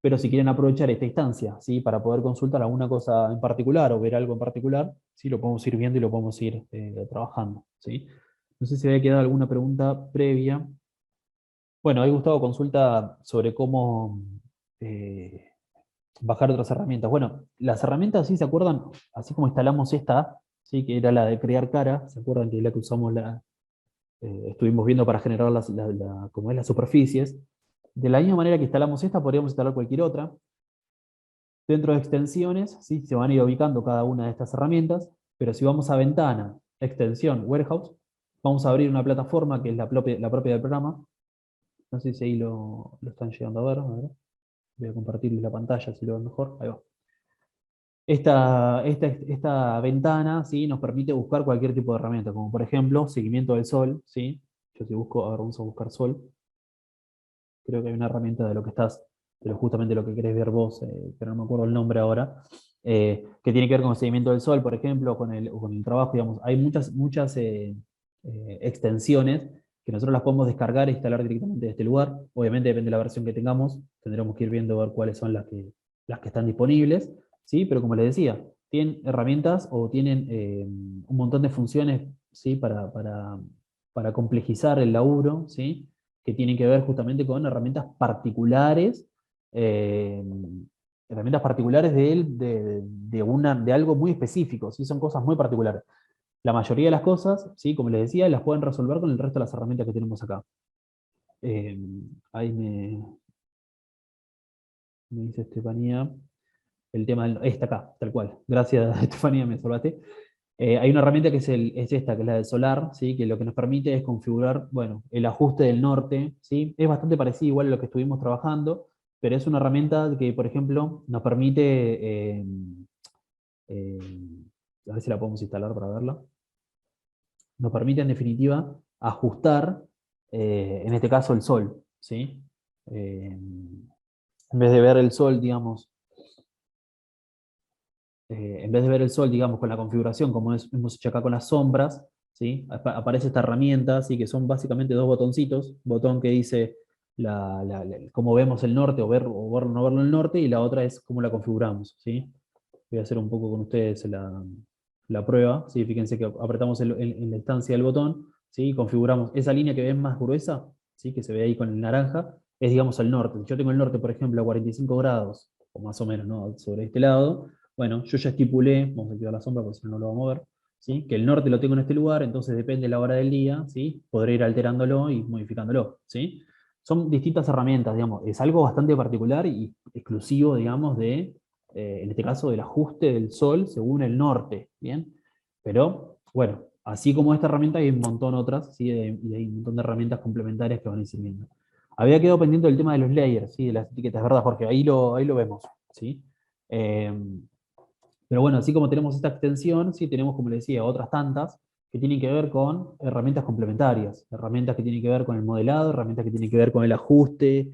Pero si quieren aprovechar esta instancia, ¿sí?, para poder consultar alguna cosa en particular o ver algo en particular, ¿sí?, lo podemos ir viendo y lo podemos ir trabajando, ¿sí? No sé si había quedado alguna pregunta previa. Bueno, ahí Gustavo consulta sobre cómo eh, bajar otras herramientas. Bueno, las herramientas, ¿sí se acuerdan? Así como instalamos esta, ¿sí?, que era la de crear cara, ¿se acuerdan que es la que usamos, estuvimos viendo para generar como es las superficies? De la misma manera que instalamos esta, podríamos instalar cualquier otra. Dentro de extensiones, ¿sí?, se van a ir ubicando cada una de estas herramientas, pero si vamos a ventana, extensión, warehouse, vamos a abrir una plataforma que es la propia del programa. No sé si ahí lo están llegando a ver. A ver. Voy a compartirles la pantalla si lo ven mejor. Ahí va. Esta ventana, ¿sí?, nos permite buscar cualquier tipo de herramienta, como por ejemplo, seguimiento del sol, ¿sí? Yo si busco, ahora vamos a buscar sol. Creo que hay una herramienta de lo que estás, pero justamente lo que querés ver vos, pero no me acuerdo el nombre ahora, que tiene que ver con el seguimiento del sol, por ejemplo, con el trabajo, digamos. Hay muchas extensiones que nosotros las podemos descargar e instalar directamente de este lugar. Obviamente depende de la versión que tengamos, tendremos que ir viendo a ver cuáles son las que están disponibles, ¿sí? Pero como les decía, tienen herramientas o tienen un montón de funciones, ¿sí?, para complejizar el laburo, ¿sí?, que tienen que ver justamente con eh, herramientas particulares de algo muy específico, ¿sí? Son cosas muy particulares. La mayoría de las cosas, ¿sí?, como les decía, las pueden resolver con el resto de las herramientas que tenemos acá. Eh, Ahí me dice Estefanía, el tema está acá, tal cual. Gracias, Estefanía, me salvaste. Hay una herramienta que es esta, que es la del solar, ¿sí?, que lo que nos permite es configurar, bueno, el ajuste del norte, ¿sí? Es bastante parecido igual a lo que estuvimos trabajando, pero es una herramienta que, por ejemplo, nos permite, eh, a ver si la podemos instalar para verla, nos permite en definitiva ajustar, en este caso, el sol, ¿sí? En vez de ver el sol, digamos, en vez de ver el sol, digamos, con la configuración como hemos hecho acá con las sombras, ¿sí?, aparece esta herramienta, ¿sí?, que son básicamente dos botoncitos, botón que dice cómo vemos el norte, o no verlo en el norte, y la otra es cómo la configuramos, ¿sí? Voy a hacer un poco con ustedes la prueba, ¿sí? Fíjense que apretamos en la instancia del botón, ¿sí?, configuramos esa línea que ven más gruesa, ¿sí?, que se ve ahí con el naranja, es, digamos, el norte. Yo tengo el norte, por ejemplo, a 45 grados, o más o menos, ¿no?, sobre este lado. Bueno, yo ya estipulé, vamos a activar la sombra porque si no, no lo vamos a ver, ¿sí?, que el norte lo tengo en este lugar, entonces depende de la hora del día, ¿sí?, podré ir alterándolo y modificándolo, ¿sí? Son distintas herramientas, digamos, es algo bastante particular y exclusivo, digamos, en este caso, del ajuste del sol según el norte, ¿bien? Pero, bueno, así como esta herramienta hay un montón otras, ¿sí?, y hay un montón de herramientas complementarias que van a ir sirviendo. Había quedado pendiente el tema de los layers, ¿sí?, de las etiquetas, ¿verdad? Porque ahí lo vemos, ¿sí? Eh, pero bueno, así como tenemos esta extensión, sí tenemos, como les decía, otras tantas que tienen que ver con herramientas complementarias, herramientas que tienen que ver con el modelado, herramientas que tienen que ver con el ajuste,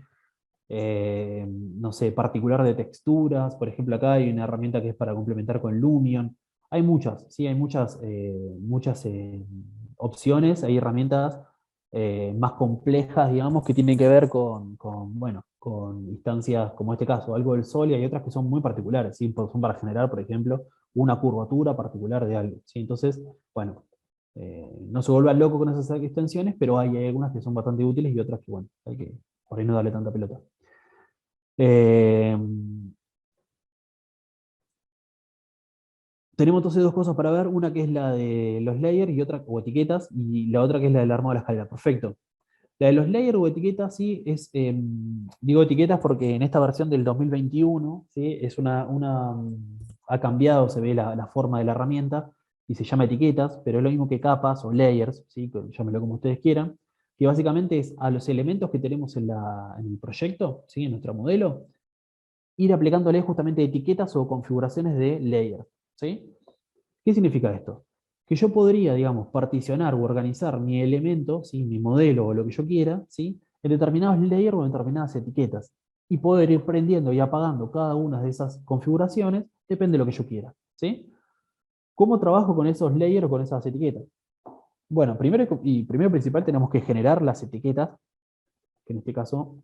no sé, particular de texturas. Por ejemplo, acá hay una herramienta que es para complementar con Lumion. Hay muchas, sí, hay muchas opciones, hay herramientas más complejas, digamos, que tienen que ver bueno, con instancias como este caso, algo del Sol, y hay otras que son muy particulares, ¿sí? Son para generar, por ejemplo, una curvatura particular de algo, ¿sí? Entonces, bueno, no se vuelvan locos con esas extensiones, pero hay algunas que son bastante útiles y otras que, bueno, hay que por ahí no darle tanta pelota. Eh, Tenemos entonces dos cosas para ver, una que es la de los layers y otra, o etiquetas, y la otra que es la del armado de la escalera. Perfecto. La de los layers o etiquetas, sí, digo etiquetas porque en esta versión del 2021, ¿sí? Es ha cambiado, se ve la forma de la herramienta y se llama etiquetas, pero es lo mismo que capas o layers, ¿sí? Llámenlo como ustedes quieran, que básicamente es a los elementos que tenemos en el proyecto, ¿sí? En nuestro modelo, ir aplicándole justamente etiquetas o configuraciones de layers, ¿sí? ¿Qué significa esto? Que yo podría, digamos, particionar o organizar mi elemento, ¿sí? Mi modelo o lo que yo quiera, ¿sí? En determinados layers o en determinadas etiquetas. Y poder ir prendiendo y apagando cada una de esas configuraciones, depende de lo que yo quiera. ¿Sí? ¿Cómo trabajo con esos layers o con esas etiquetas? Bueno, primero principal tenemos que generar las etiquetas, que en este caso,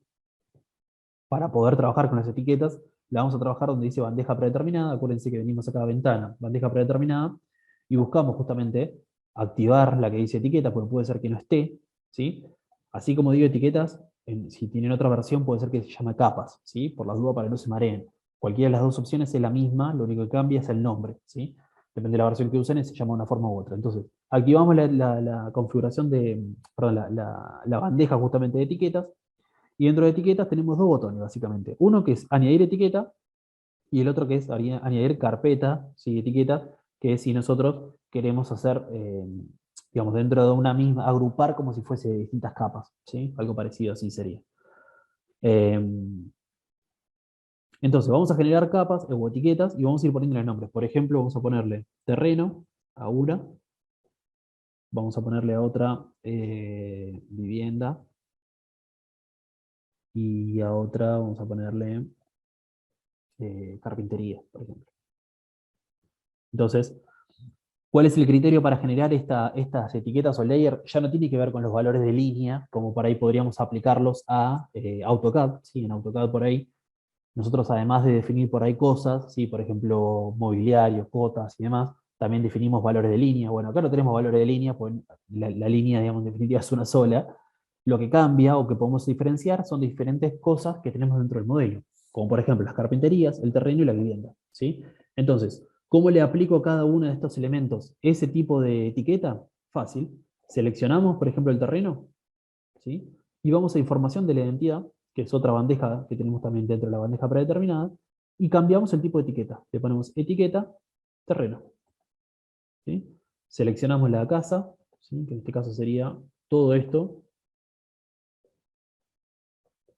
para poder trabajar con las etiquetas, la vamos a trabajar donde dice bandeja predeterminada. Acuérdense que venimos acá a ventana, bandeja predeterminada, y buscamos justamente activar la que dice etiqueta, porque puede ser que no esté, ¿sí? Así como digo etiquetas, si tienen otra versión puede ser que se llame capas, ¿sí? Por las dudas para que no se mareen. Cualquiera de las dos opciones es la misma, lo único que cambia es el nombre, ¿sí? Depende de la versión que usen, se llama de una forma u otra. Entonces, activamos la configuración perdón, la bandeja justamente de etiquetas, y dentro de etiquetas tenemos dos botones, básicamente. Uno que es añadir etiqueta y el otro que es añadir carpeta, ¿sí? Etiqueta, que es si nosotros queremos hacer, digamos, dentro de una misma, agrupar como si fuese distintas capas, ¿sí? Algo parecido así sería. Eh, entonces, vamos a generar capas o etiquetas y vamos a ir poniéndole nombres. Por ejemplo, vamos a ponerle terreno a una, vamos a ponerle a otra vivienda y a otra vamos a ponerle carpintería, por ejemplo. Entonces, ¿cuál es el criterio para generar estas etiquetas o layers? Ya no tiene que ver con los valores de línea, como por ahí podríamos aplicarlos a AutoCAD. ¿Sí? En AutoCAD por ahí, nosotros además de definir por ahí cosas, ¿sí? Por ejemplo, mobiliario, cotas y demás, también definimos valores de línea. Bueno, acá no tenemos valores de línea, pues la línea, digamos, en definitiva es una sola. Lo que cambia o que podemos diferenciar son diferentes cosas que tenemos dentro del modelo, como por ejemplo las carpinterías, el terreno y la vivienda. ¿Sí? Entonces, ¿cómo le aplico a cada uno de estos elementos ese tipo de etiqueta? Fácil. Seleccionamos, por ejemplo, el terreno, ¿sí? Y vamos a información de la identidad, que es otra bandeja que tenemos también dentro de la bandeja predeterminada, y cambiamos el tipo de etiqueta. Le ponemos etiqueta terreno. ¿Sí? Seleccionamos la casa, ¿sí? Que en este caso sería todo esto.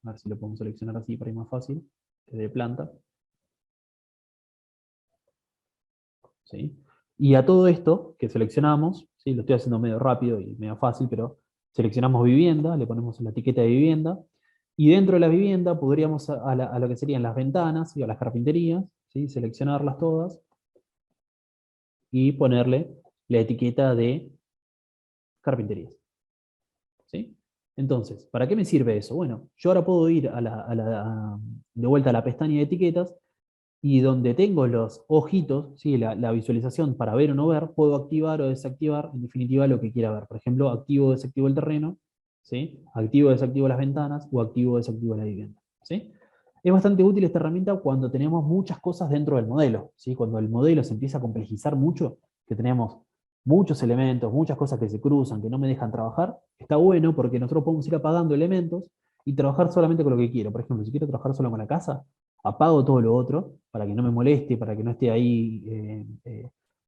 A ver si lo podemos seleccionar así para ir más fácil, que de planta. ¿Sí? Y a todo esto que seleccionamos, ¿sí? Lo estoy haciendo medio rápido y medio fácil, pero seleccionamos vivienda, le ponemos la etiqueta de vivienda, y dentro de la vivienda podríamos a lo que serían las ventanas y a las carpinterías, ¿sí? Seleccionarlas todas y ponerle la etiqueta de carpinterías. ¿Sí? Entonces, ¿para qué me sirve eso? Bueno, yo ahora puedo ir de vuelta a la pestaña de etiquetas y donde tengo los ojitos, ¿sí? La visualización para ver o no ver, puedo activar o desactivar, en definitiva, lo que quiera ver. Por ejemplo, activo o desactivo el terreno, ¿sí? Activo o desactivo las ventanas o activo o desactivo la vivienda. ¿Sí? Es bastante útil esta herramienta cuando tenemos muchas cosas dentro del modelo. ¿Sí? Cuando el modelo se empieza a complejizar mucho, que tenemos muchos elementos, muchas cosas que se cruzan, que no me dejan trabajar, está bueno porque nosotros podemos ir apagando elementos y trabajar solamente con lo que quiero. Por ejemplo, si quiero trabajar solo con la casa, apago todo lo otro para que no me moleste, para que no esté ahí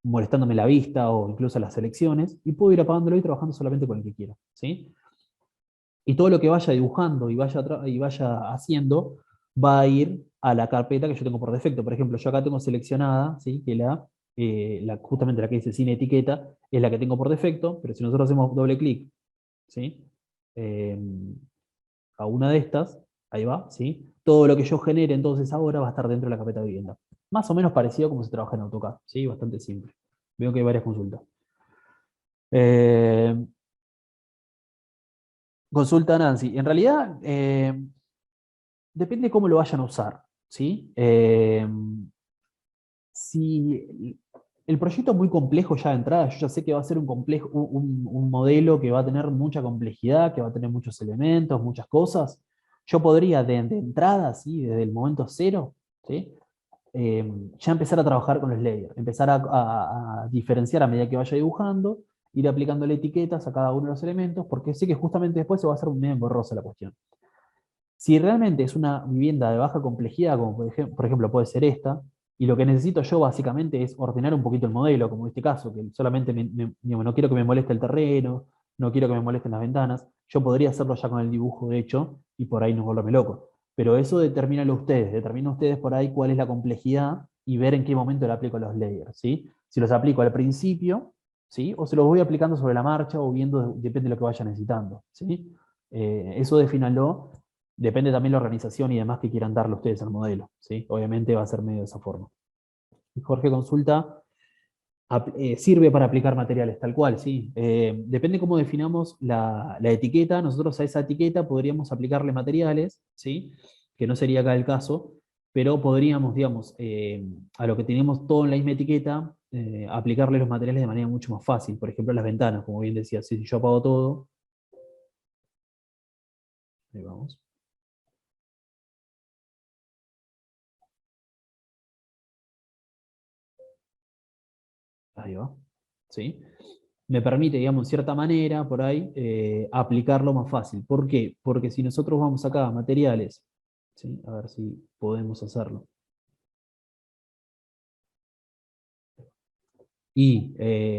molestándome la vista o incluso las selecciones, y puedo ir apagándolo y trabajando solamente con el que quiero. ¿Sí? Y todo lo que vaya dibujando y vaya haciendo va a ir a la carpeta que yo tengo por defecto. Por ejemplo, yo acá tengo seleccionada, ¿sí? Que justamente la que dice sin etiqueta es la que tengo por defecto, pero si nosotros hacemos doble clic, ¿sí? Eh, a una de estas, ahí va, ¿sí? Todo lo que yo genere entonces ahora va a estar dentro de la carpeta de vivienda. Más o menos parecido como se trabaja en AutoCAD, ¿sí? Bastante simple. Veo que hay varias consultas. Eh, Consulta Nancy. En realidad, depende cómo lo vayan a usar, ¿sí? Si el proyecto es muy complejo ya de entrada, yo ya sé que va a ser un, complejo, un modelo que va a tener mucha complejidad, que va a tener muchos elementos, muchas cosas, yo podría de entrada, ¿sí? Desde el momento cero, ¿sí? Ya empezar a trabajar con los layers, empezar a diferenciar a medida que vaya dibujando, ir aplicándole etiquetas a cada uno de los elementos, porque sé que justamente después se va a hacer medio borrosa la cuestión. Si realmente es una vivienda de baja complejidad, como por ejemplo puede ser esta, y lo que necesito yo básicamente es ordenar un poquito el modelo, como en este caso, que solamente digamos, no quiero que me moleste el terreno, no quiero que me molesten las ventanas, yo podría hacerlo ya con el dibujo hecho y por ahí no volverme loco. Pero eso determinen ustedes por ahí cuál es la complejidad y ver en qué momento le aplico los layers, ¿sí? Si los aplico al principio, ¿sí? O se los voy aplicando sobre la marcha o viendo, depende de lo que vaya necesitando, ¿sí? Eso defínalo. Depende también la organización y demás que quieran darle ustedes al modelo, ¿sí? Obviamente va a ser medio de esa forma. Jorge consulta, sirve para aplicar materiales, tal cual, sí. Depende cómo definamos la etiqueta, nosotros a esa etiqueta podríamos aplicarle materiales, ¿sí? Que no sería acá el caso, pero podríamos, digamos, a lo que tenemos todo en la misma etiqueta, aplicarle los materiales de manera mucho más fácil. Por ejemplo, las ventanas, como bien decía, si yo apago todo, ahí vamos. Ahí va. ¿Sí? Me permite, digamos, en cierta manera, por ahí, aplicarlo más fácil. ¿Por qué? Porque si nosotros vamos acá a materiales, ¿sí? A ver si podemos hacerlo. Y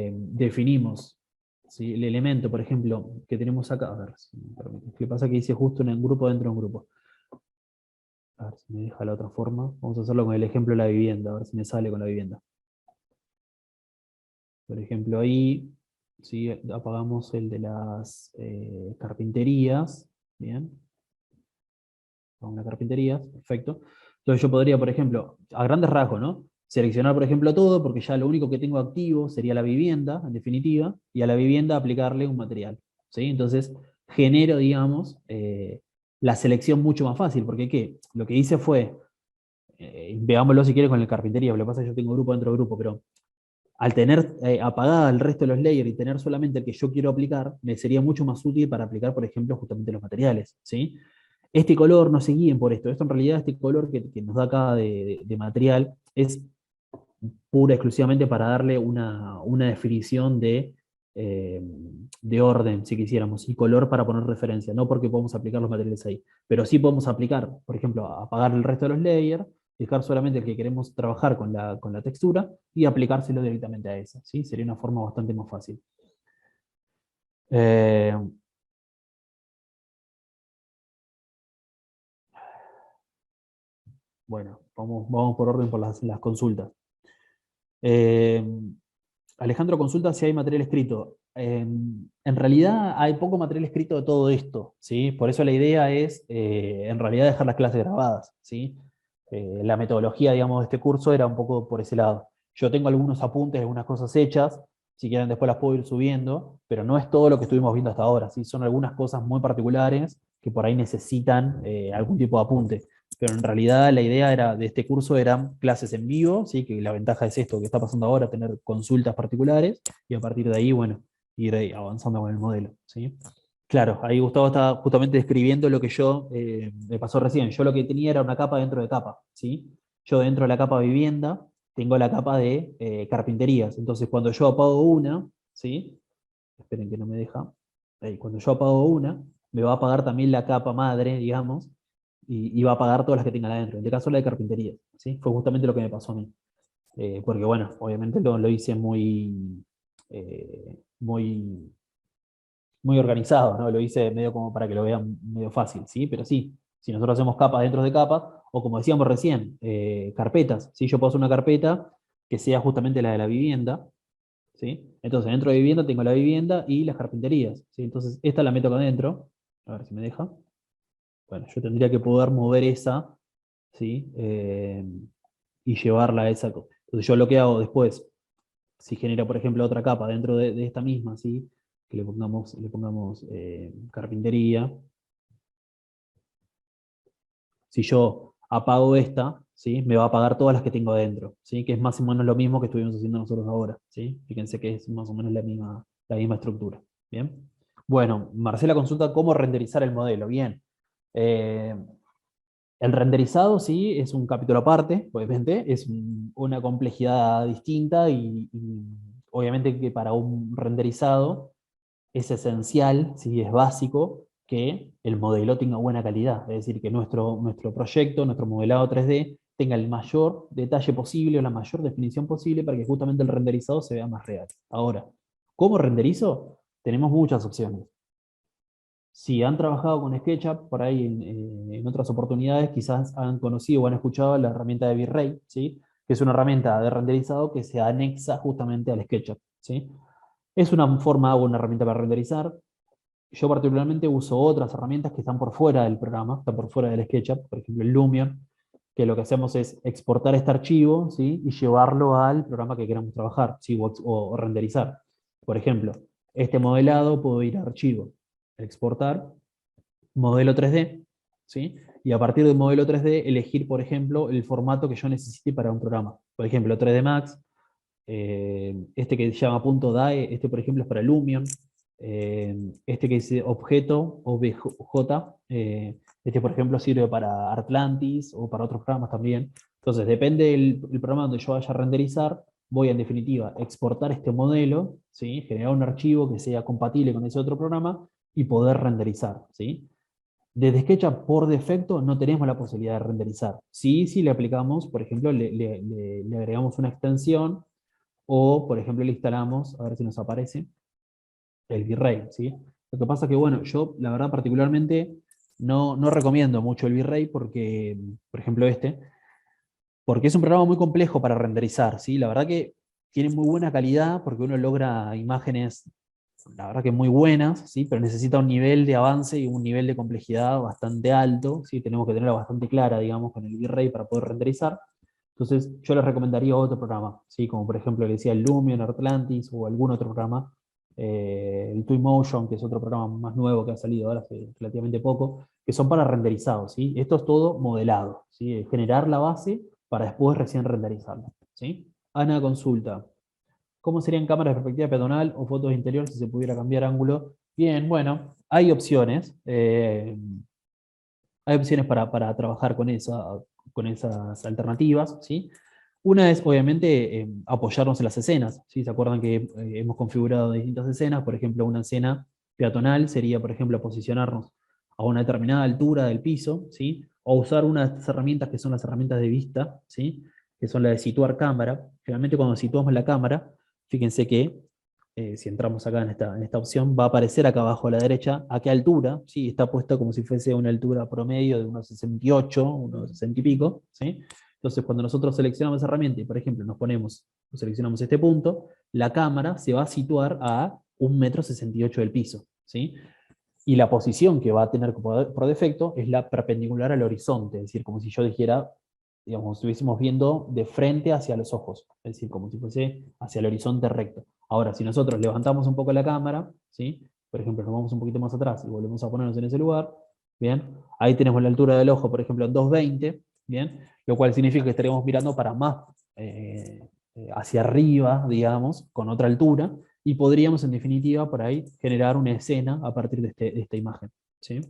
definimos, ¿sí? El elemento, por ejemplo, que tenemos acá. A ver, si me permite. ¿Qué pasa? Que dice justo en un grupo dentro de un grupo. A ver si me deja la otra forma. Vamos a hacerlo con el ejemplo de la vivienda, a ver si me sale con la vivienda. Por ejemplo, ahí, ¿sí? Apagamos el de las carpinterías. Bien. A una carpintería, perfecto. Entonces yo podría, por ejemplo, a grandes rasgos, ¿no? Seleccionar, por ejemplo, todo, porque ya lo único que tengo activo sería la vivienda, en definitiva, y a la vivienda aplicarle un material. ¿Sí? Entonces genero, digamos, la selección mucho más fácil, porque ¿qué? Lo que hice fue, veámoslo si quiere con el carpintería, lo que pasa es que yo tengo grupo dentro de grupo, pero al tener apagada el resto de los layers y tener solamente el que yo quiero aplicar, me sería mucho más útil para aplicar, por ejemplo, justamente los materiales, ¿sí? Este color, no se guíen por esto. Esto en realidad, este color que nos da acá de material, es pura exclusivamente para darle una definición de orden, si quisiéramos, y color para poner referencia, no porque podemos aplicar los materiales ahí, pero sí podemos aplicar, por ejemplo, apagar el resto de los layers, dejar solamente el que queremos trabajar con la textura y aplicárselo directamente a esa, ¿sí? Sería una forma bastante más fácil. Eh, bueno, vamos por orden por las consultas. Eh, Alejandro consulta si hay material escrito. En realidad hay poco material escrito de todo esto, ¿sí? Por eso la idea es, en realidad, dejar las clases grabadas, ¿sí? La metodología, digamos, de este curso era un poco por ese lado. Yo tengo algunos apuntes, algunas cosas hechas, si quieren después las puedo ir subiendo, pero no es todo lo que estuvimos viendo hasta ahora, ¿sí? Son algunas cosas muy particulares que por ahí necesitan algún tipo de apunte. Pero en realidad la idea de este curso eran clases en vivo, ¿sí? Que la ventaja es esto que está pasando ahora, tener consultas particulares, y a partir de ahí, bueno, ir avanzando con el modelo, ¿sí? Claro, ahí Gustavo estaba justamente describiendo lo que yo me pasó recién. Yo lo que tenía era una capa dentro de capa, ¿sí? Yo dentro de la capa vivienda tengo la capa de carpinterías. Entonces, cuando yo apago una, ¿sí? Esperen que no me deja. Ahí, cuando yo apago una, me va a apagar también la capa madre, digamos, y va a apagar todas las que tengan adentro. En este caso, la de carpintería, ¿sí? Fue justamente lo que me pasó a mí. Porque, bueno, obviamente lo hice muy muy organizado, ¿no? Lo hice medio como para que lo vean medio fácil, ¿sí? Pero sí, si nosotros hacemos capas dentro de capas, o como decíamos recién, carpetas, ¿sí? Yo puedo hacer una carpeta que sea justamente la de la vivienda, ¿sí? Entonces, dentro de vivienda tengo la vivienda y las carpinterías, ¿sí? Entonces, esta la meto acá adentro, a ver si me deja. Bueno, yo tendría que poder mover esa, ¿sí? Y llevarla a esa. Entonces, yo lo que hago después si genera, por ejemplo, otra capa dentro de esta misma, ¿sí? Que le pongamos carpintería. Si yo apago esta, ¿sí? Me va a apagar todas las que tengo adentro, ¿sí? Que es más o menos lo mismo que estuvimos haciendo nosotros ahora, ¿sí? Fíjense que es más o menos la misma estructura. ¿Bien? Bueno, Marcela consulta cómo renderizar el modelo. Bien. Eh, el renderizado, sí, es un capítulo aparte, obviamente, es una complejidad distinta y obviamente que para un renderizado es esencial, sí, es básico que el modelo tenga buena calidad, es decir, que nuestro proyecto, nuestro modelado 3D tenga el mayor detalle posible o la mayor definición posible para que justamente el renderizado se vea más real. Ahora, ¿cómo renderizo? Tenemos muchas opciones. Si han trabajado con SketchUp por ahí en otras oportunidades, quizás han conocido o han escuchado la herramienta de V-Ray, ¿sí? Que es una herramienta de renderizado que se anexa justamente al SketchUp, ¿sí? Es una forma o una herramienta para renderizar. Yo particularmente uso otras herramientas que están por fuera del programa, están por fuera del SketchUp, por ejemplo el Lumion, que lo que hacemos es exportar este archivo, ¿sí? Y llevarlo al programa que queramos trabajar, ¿sí? O renderizar. Por ejemplo, este modelado puedo ir a archivo, exportar, modelo 3D, ¿sí? Y a partir del modelo 3D elegir, por ejemplo, el formato que yo necesite para un programa. Por ejemplo, 3D Max, este que se llama .dae, este por ejemplo es para Lumion, este que dice objeto, OBJ, este por ejemplo sirve para Atlantis o para otros programas también. Entonces depende del programa donde yo vaya a renderizar, voy en definitiva a exportar este modelo, ¿sí? Generar un archivo que sea compatible con ese otro programa y poder renderizar, ¿sí? Desde SketchUp por defecto no tenemos la posibilidad de renderizar. Sí, si le aplicamos, por ejemplo, le agregamos una extensión o, por ejemplo, le instalamos, a ver si nos aparece, el V-Ray, ¿sí? Lo que pasa es que, bueno, yo, la verdad, particularmente, no recomiendo mucho el V-Ray porque, por ejemplo, porque es un programa muy complejo para renderizar, ¿sí? La verdad que tiene muy buena calidad porque uno logra imágenes, la verdad que muy buenas, ¿sí? Pero necesita un nivel de avance y un nivel de complejidad bastante alto, ¿sí? Tenemos que tenerla bastante clara, digamos, con el V-Ray para poder renderizar. Entonces, yo les recomendaría otro programa, ¿sí? Como por ejemplo, le decía el Lumion, Atlantis o algún otro programa. El Twinmotion, que es otro programa más nuevo que ha salido ahora hace relativamente poco, que son para renderizado, ¿sí? Esto es todo modelado, ¿sí? Generar la base para después recién renderizarla, ¿sí? Ana consulta. ¿Cómo serían cámaras de perspectiva peatonal o fotos de interior si se pudiera cambiar ángulo? Bien, bueno, hay opciones. Hay opciones para trabajar con esas alternativas, ¿sí? Una es, obviamente, apoyarnos en las escenas, ¿sí? ¿Se acuerdan que hemos configurado distintas escenas? Por ejemplo, una escena peatonal sería, por ejemplo, posicionarnos a una determinada altura del piso, ¿sí? O usar una de estas herramientas que son las herramientas de vista, ¿sí? Que son las de situar cámara. Generalmente cuando situamos la cámara, fíjense que si entramos acá en esta opción, va a aparecer acá abajo a la derecha a qué altura, ¿sí? Está puesta como si fuese una altura promedio de unos 68, unos 60 y pico, ¿sí? Entonces, cuando nosotros seleccionamos esa herramienta y, por ejemplo, seleccionamos este punto, la cámara se va a situar a 1,68 m del piso, ¿sí? Y la posición que va a tener por defecto es la perpendicular al horizonte, es decir, como si yo dijera, digamos, estuviésemos viendo de frente hacia los ojos, es decir, como si fuese hacia el horizonte recto. Ahora, si nosotros levantamos un poco la cámara, ¿sí? Por ejemplo, nos vamos un poquito más atrás y volvemos a ponernos en ese lugar, ¿bien? Ahí tenemos la altura del ojo, por ejemplo, en 220, ¿bien? Lo cual significa que estaríamos mirando para más hacia arriba, digamos, con otra altura, y podríamos, en definitiva, por ahí, generar una escena a partir de esta imagen, ¿sí?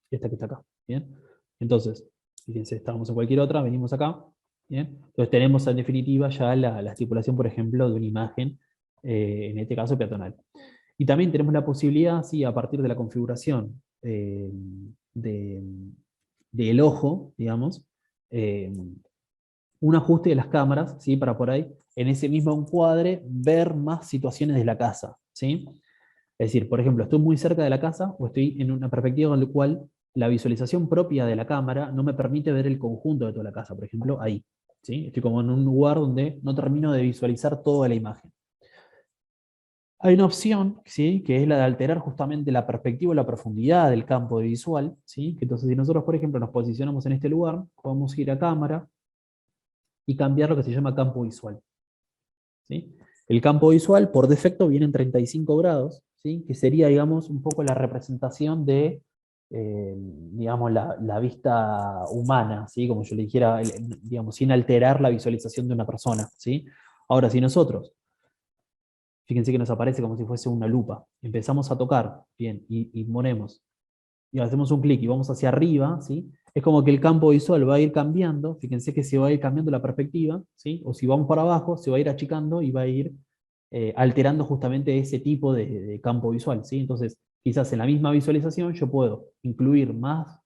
Esta que está acá, ¿bien? Entonces, fíjense, estábamos en cualquier otra, venimos acá, ¿bien? Entonces tenemos, en definitiva, ya la estipulación, por ejemplo, de una imagen, en este caso peatonal. Y también tenemos la posibilidad, sí, a partir de la configuración de, del ojo, digamos, eh, un ajuste de las cámaras, ¿sí? Para por ahí, en ese mismo encuadre, ver más situaciones de la casa, ¿sí? Es decir, por ejemplo, estoy muy cerca de la casa o estoy en una perspectiva en la cual la visualización propia de la cámara no me permite ver el conjunto de toda la casa, por ejemplo, ahí, ¿sí? Estoy como en un lugar donde no termino de visualizar toda la imagen. Hay una opción, ¿sí? Que es la de alterar justamente la perspectiva o la profundidad del campo de visual, ¿sí? Que entonces si nosotros, por ejemplo, nos posicionamos en este lugar, podemos ir a cámara y cambiar lo que se llama campo visual. ¿sí? El campo visual, por defecto, viene en 35 grados, ¿sí? Que sería, digamos, un poco la representación de, digamos, la vista humana, ¿sí? Como yo le dijera, digamos, sin alterar la visualización de una persona, ¿sí? Ahora, si nosotros, fíjense que nos aparece como si fuese una lupa, empezamos a tocar, bien, y ponemos y hacemos un clic y vamos hacia arriba, ¿sí? Es como que el campo visual va a ir cambiando, fíjense que se va a ir cambiando la perspectiva, ¿sí? O si vamos para abajo, se va a ir achicando y va a ir alterando justamente ese tipo de campo visual, ¿sí? Entonces, quizás en la misma visualización yo puedo incluir más,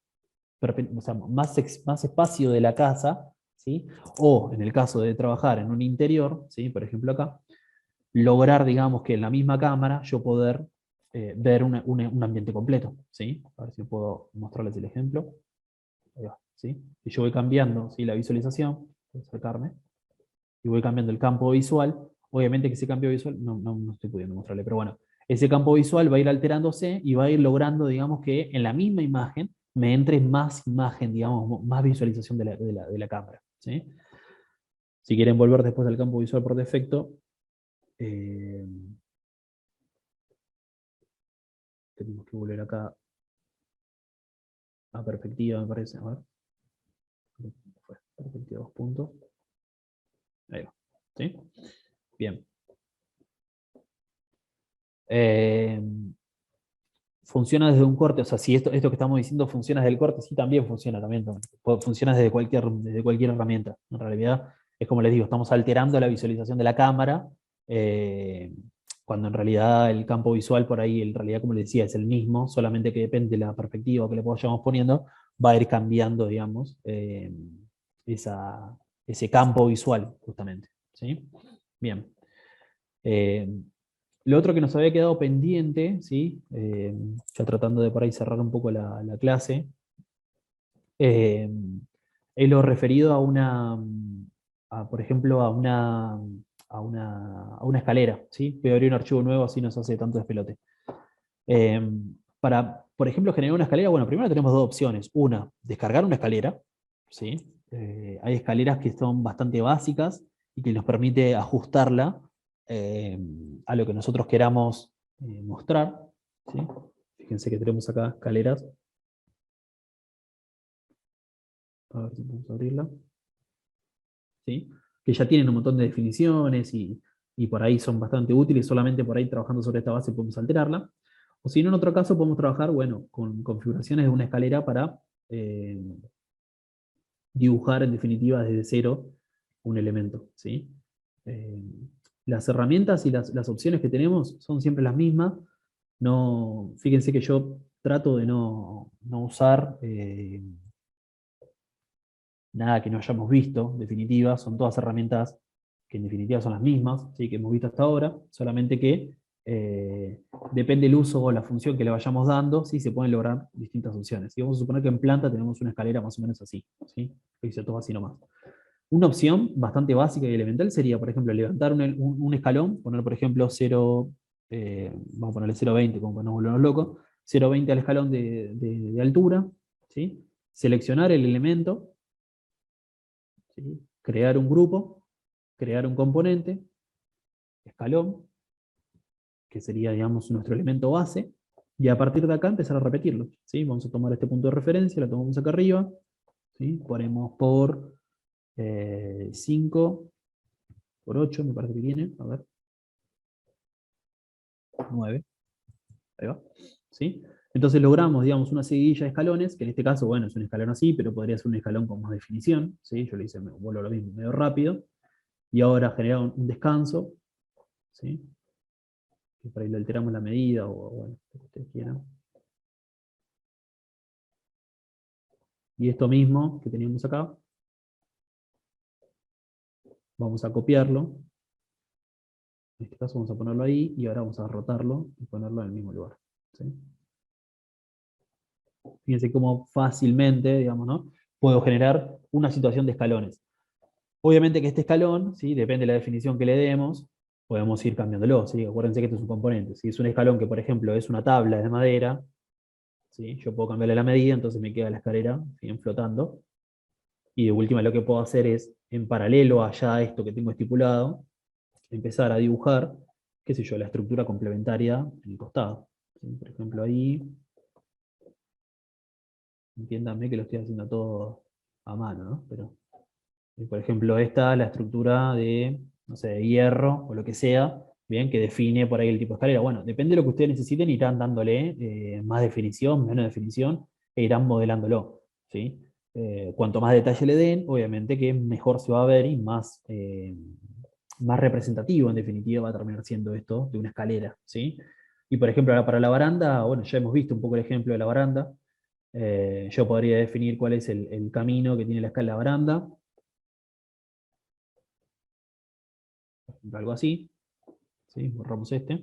o sea, más espacio de la casa, ¿sí? O en el caso de trabajar en un interior, ¿sí? Por ejemplo acá, lograr, digamos, que en la misma cámara yo poder ver un ambiente completo, ¿sí? A ver si puedo mostrarles el ejemplo. Ahí va, ¿sí? Y yo voy cambiando, ¿sí? La visualización, voy a acercarme, y voy cambiando el campo visual. Obviamente que ese cambio visual, no estoy pudiendo mostrarle, pero bueno, ese campo visual va a ir alterándose y va a ir logrando, digamos, que en la misma imagen me entre más imagen, digamos, más visualización de la cámara, ¿sí? Si quieren volver después al campo visual por defecto, eh, tenemos que volver acá a perspectiva, me parece. A ver. Perspectiva 2 puntos. Ahí va. ¿Sí? Bien. Eh, funciona desde un corte, o sea, si esto que estamos diciendo funciona desde el corte, sí también funciona, también. Funciona desde cualquier herramienta. En realidad, es como les digo, estamos alterando la visualización de la cámara, eh, cuando en realidad el campo visual por ahí, en realidad, como les decía, es el mismo, solamente que depende de la perspectiva que le vayamos poniendo, va a ir cambiando, digamos, ese campo visual, justamente. ¿Sí? Bien. Eh, lo otro que nos había quedado pendiente, ¿sí? Ya tratando de por ahí cerrar un poco la clase, eh, es lo referido por ejemplo, a una escalera, ¿sí? Voy a abrir un archivo nuevo, así no se hace tanto despelote. Eh, para, por ejemplo, generar una escalera, bueno, primero tenemos dos opciones. Una, descargar una escalera, ¿sí? Hay escaleras que son bastante básicas y que nos permite ajustarla eh, a lo que nosotros queramos mostrar, ¿sí? Fíjense que tenemos acá escaleras. A ver si podemos abrirla. ¿Sí? Que ya tienen un montón de definiciones y por ahí son bastante útiles, solamente por ahí trabajando sobre esta base podemos alterarla. O si no, en otro caso podemos trabajar, bueno, con configuraciones de una escalera para eh, dibujar en definitiva desde cero un elemento, ¿sí? Eh, las herramientas y las opciones que tenemos son siempre las mismas. No, fíjense que yo trato de no usar nada que no hayamos visto, en definitiva, son todas herramientas que en definitiva son las mismas, ¿sí? Que hemos visto hasta ahora, solamente que depende el uso o la función que le vayamos dando, ¿sí? Se pueden lograr distintas opciones. Y vamos a suponer que en planta tenemos una escalera más o menos así, ¿sí? Que dice todo así nomás. Una opción bastante básica y elemental sería, por ejemplo, levantar un escalón, poner, por ejemplo, 0, vamos a ponerle 0,20, como para no volvernos locos, 0,20 al escalón de altura, ¿sí? Seleccionar el elemento, ¿sí? Crear un grupo, crear un componente, escalón, que sería, digamos, nuestro elemento base, y a partir de acá empezar a repetirlo, ¿sí? Vamos a tomar este punto de referencia, lo tomamos acá arriba, ¿sí? Ponemos por 5, por 8, me parece que viene, a ver, 9, ahí va, ¿sí? Entonces logramos, digamos, una seguidilla de escalones, que en este caso, bueno, es un escalón así, pero podría ser un escalón con más definición, ¿sí? Yo le hice, me vuelvo lo mismo, medio rápido, y ahora generar un descanso, ¿sí? Que por ahí le alteramos la medida o bueno, lo que ustedes quieran. Y esto mismo que teníamos acá, vamos a copiarlo. En este caso vamos a ponerlo ahí y ahora vamos a rotarlo y ponerlo en el mismo lugar. ¿Sí? Fíjense cómo fácilmente, digamos, ¿no? Puedo generar una situación de escalones. Obviamente que este escalón, ¿sí? Depende de la definición que le demos, podemos ir cambiándolo. ¿Sí? Acuérdense que esto es un componente. Si es un escalón que, por ejemplo, es una tabla de madera, ¿sí? Yo puedo cambiarle la medida, entonces me queda la escalera bien flotando. Y de última lo que puedo hacer es, en paralelo allá a esto que tengo estipulado, empezar a dibujar, qué sé yo, la estructura complementaria en el costado. ¿Sí? Por ejemplo, ahí, entiéndanme que lo estoy haciendo todo a mano, ¿no? Pero, por ejemplo, esta, la estructura de, no sé, de hierro o lo que sea, bien, que define por ahí el tipo de escalera. Bueno, depende de lo que ustedes necesiten, irán dándole más definición, menos definición, e irán modelándolo, ¿sí? Cuanto más detalle le den, obviamente que mejor se va a ver y más, más representativo, en definitiva, va a terminar siendo esto de una escalera, ¿sí? Y por ejemplo, ahora para la baranda, bueno, ya hemos visto un poco el ejemplo de la baranda. Yo podría definir cuál es el camino que tiene la escala de la baranda, algo así, ¿sí? Borramos este,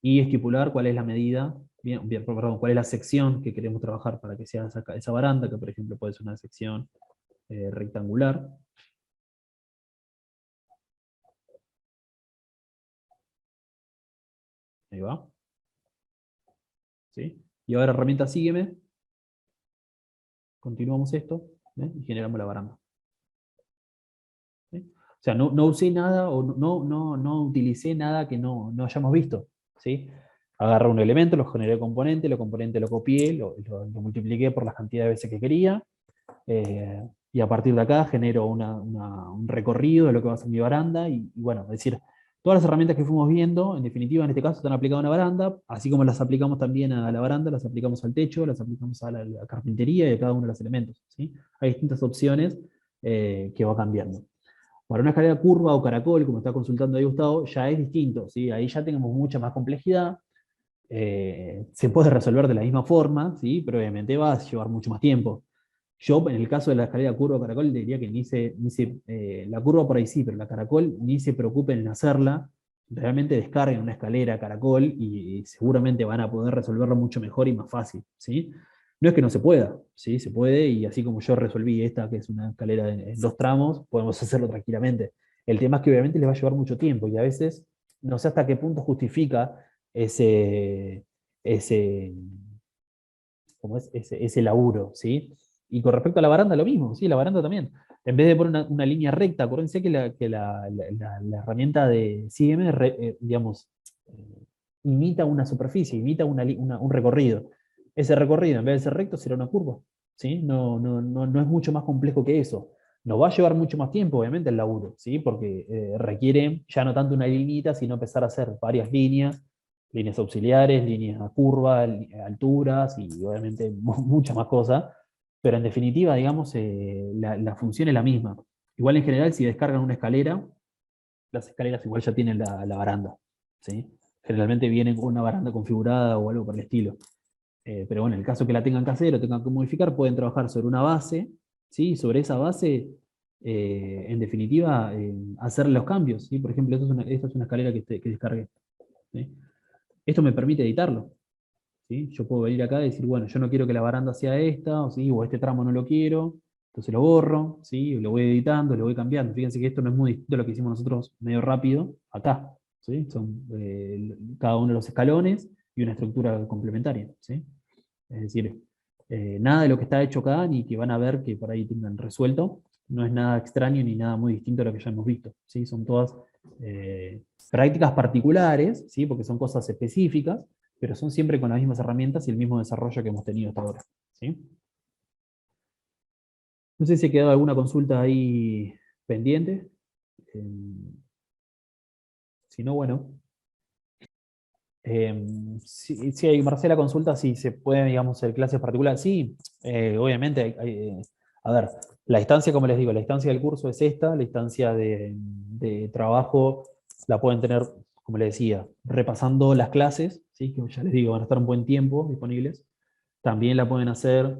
y estipular cuál es la medida, bien, perdón, cuál es la sección que queremos trabajar para que sea esa baranda, que por ejemplo puede ser una sección rectangular. Ahí va. ¿Sí? Y ahora herramienta sígueme, continuamos esto, ¿eh? Y generamos la baranda. ¿Sí? O sea, no usé nada o no utilicé nada que no hayamos visto. ¿Sí? Agarré un elemento, lo generé componente, lo componente lo copié, lo multipliqué por la cantidad de veces que quería, y a partir de acá genero un recorrido de lo que va a ser mi baranda, y bueno, es decir, todas las herramientas que fuimos viendo, en definitiva, en este caso, están aplicadas a una baranda, así como las aplicamos también a la baranda, las aplicamos al techo, las aplicamos a la carpintería y a cada uno de los elementos. ¿Sí? Hay distintas opciones que va cambiando. Para una escalera curva o caracol, como está consultando ahí Gustavo, ya es distinto, ¿sí? Ahí ya tenemos mucha más complejidad, se puede resolver de la misma forma, ¿sí? Pero obviamente va a llevar mucho más tiempo. Yo, en el caso de la escalera curva o caracol, diría que la curva por ahí sí, pero la caracol ni se preocupen en hacerla, realmente descarguen una escalera caracol y seguramente van a poder resolverlo mucho mejor y más fácil, ¿sí? No es que no se pueda, ¿sí? Se puede, y así como yo resolví esta, que es una escalera en dos tramos, podemos hacerlo tranquilamente. El tema es que obviamente les va a llevar mucho tiempo, y a veces no sé hasta qué punto justifica ese, ese, ese laburo, ¿sí? Y con respecto a la baranda, lo mismo, ¿sí? La baranda también. En vez de poner una línea recta, acuérdense que la herramienta de CM, digamos, imita una superficie, imita un recorrido. Ese recorrido, en vez de ser recto, será una curva, ¿sí? No es mucho más complejo que eso. Nos va a llevar mucho más tiempo, obviamente, el laburo, ¿sí? Porque requiere ya no tanto una lineita, sino empezar a hacer varias líneas auxiliares, líneas a curva, alturas y obviamente muchas más cosas, pero en definitiva, digamos, la función es la misma. Igual en general, si descargan una escalera, las escaleras igual ya tienen la baranda, ¿sí? Generalmente vienen con una baranda configurada o algo por el estilo. Pero bueno, en el caso que la tengan que hacer o tengan que modificar, pueden trabajar sobre una base, ¿sí? Sobre esa base, en definitiva, hacer los cambios, ¿sí? Por ejemplo, esta es una escalera que descargué, ¿sí? Esto me permite editarlo, ¿sí? Yo puedo venir acá y decir, bueno, yo no quiero que la baranda sea esta, o, ¿sí? O este tramo no lo quiero, entonces lo borro, ¿sí? Lo voy editando, lo voy cambiando. Fíjense que esto no es muy distinto a lo que hicimos nosotros medio rápido acá, ¿sí? Son cada uno de los escalones y una estructura complementaria, ¿sí? Es decir, nada de lo que está hecho acá, ni que van a ver que por ahí tengan resuelto, no es nada extraño ni nada muy distinto a lo que ya hemos visto, ¿sí? Son todas prácticas particulares, ¿sí? Porque son cosas específicas, pero son siempre con las mismas herramientas y el mismo desarrollo que hemos tenido hasta ahora, ¿sí? No sé si ha quedado alguna consulta ahí pendiente. Eh, si no, bueno. Sí, Marcela consulta si se puede, digamos, hacer clases particulares. Sí, obviamente. A ver, la instancia, como les digo, la instancia del curso es esta, la instancia de trabajo la pueden tener, como les decía, repasando las clases, ¿sí? Que ya les digo, van a estar un buen tiempo disponibles. También la pueden hacer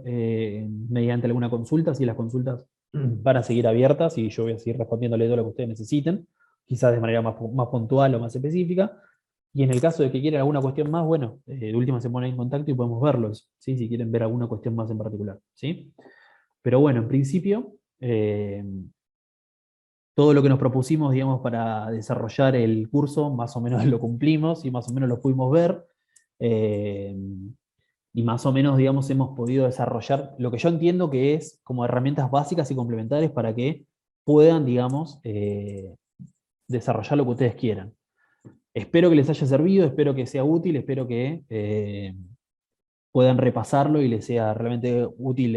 mediante alguna consulta, si las consultas van a seguir abiertas y yo voy a seguir respondiéndole todo lo que ustedes necesiten, quizás de manera más puntual o más específica. Y en el caso de que quieran alguna cuestión más, bueno, de última se ponen en contacto y podemos verlos, ¿sí? Si quieren ver alguna cuestión más en particular, ¿sí? Pero bueno, en principio, todo lo que nos propusimos, digamos, para desarrollar el curso, más o menos lo cumplimos y más o menos lo pudimos ver. eh, y más o menos, digamos, hemos podido desarrollar lo que yo entiendo que es como herramientas básicas y complementarias para que puedan, digamos, desarrollar lo que ustedes quieran. Espero que les haya servido, espero que sea útil, espero que puedan repasarlo y les sea realmente útil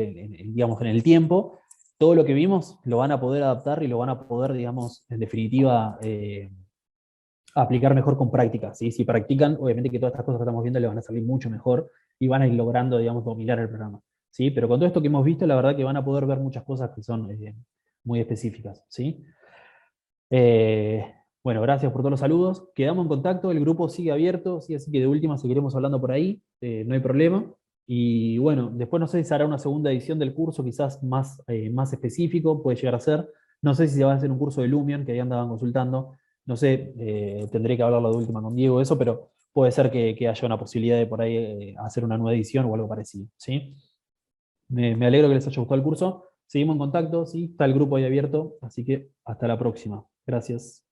digamos, en el tiempo. Todo lo que vimos lo van a poder adaptar y lo van a poder, digamos, en definitiva, aplicar mejor con práctica, ¿sí? Si practican, obviamente que todas estas cosas que estamos viendo les van a salir mucho mejor y van a ir logrando, digamos, dominar el programa, ¿sí? Pero con todo esto que hemos visto, la verdad que van a poder ver muchas cosas que son muy específicas, ¿sí? Eh, bueno, gracias por todos los saludos. Quedamos en contacto, el grupo sigue abierto, ¿sí? Así que de última seguiremos hablando por ahí, no hay problema. Y bueno, después no sé si se hará una segunda edición del curso, quizás más específico, puede llegar a ser. No sé si se va a hacer un curso de Lumion, que ahí andaban consultando. No sé, tendré que hablarlo de última con Diego, eso, pero puede ser que haya una posibilidad de por ahí hacer una nueva edición o algo parecido, ¿sí? Me alegro que les haya gustado el curso. Seguimos en contacto, ¿sí? Está el grupo ahí abierto, así que hasta la próxima. Gracias.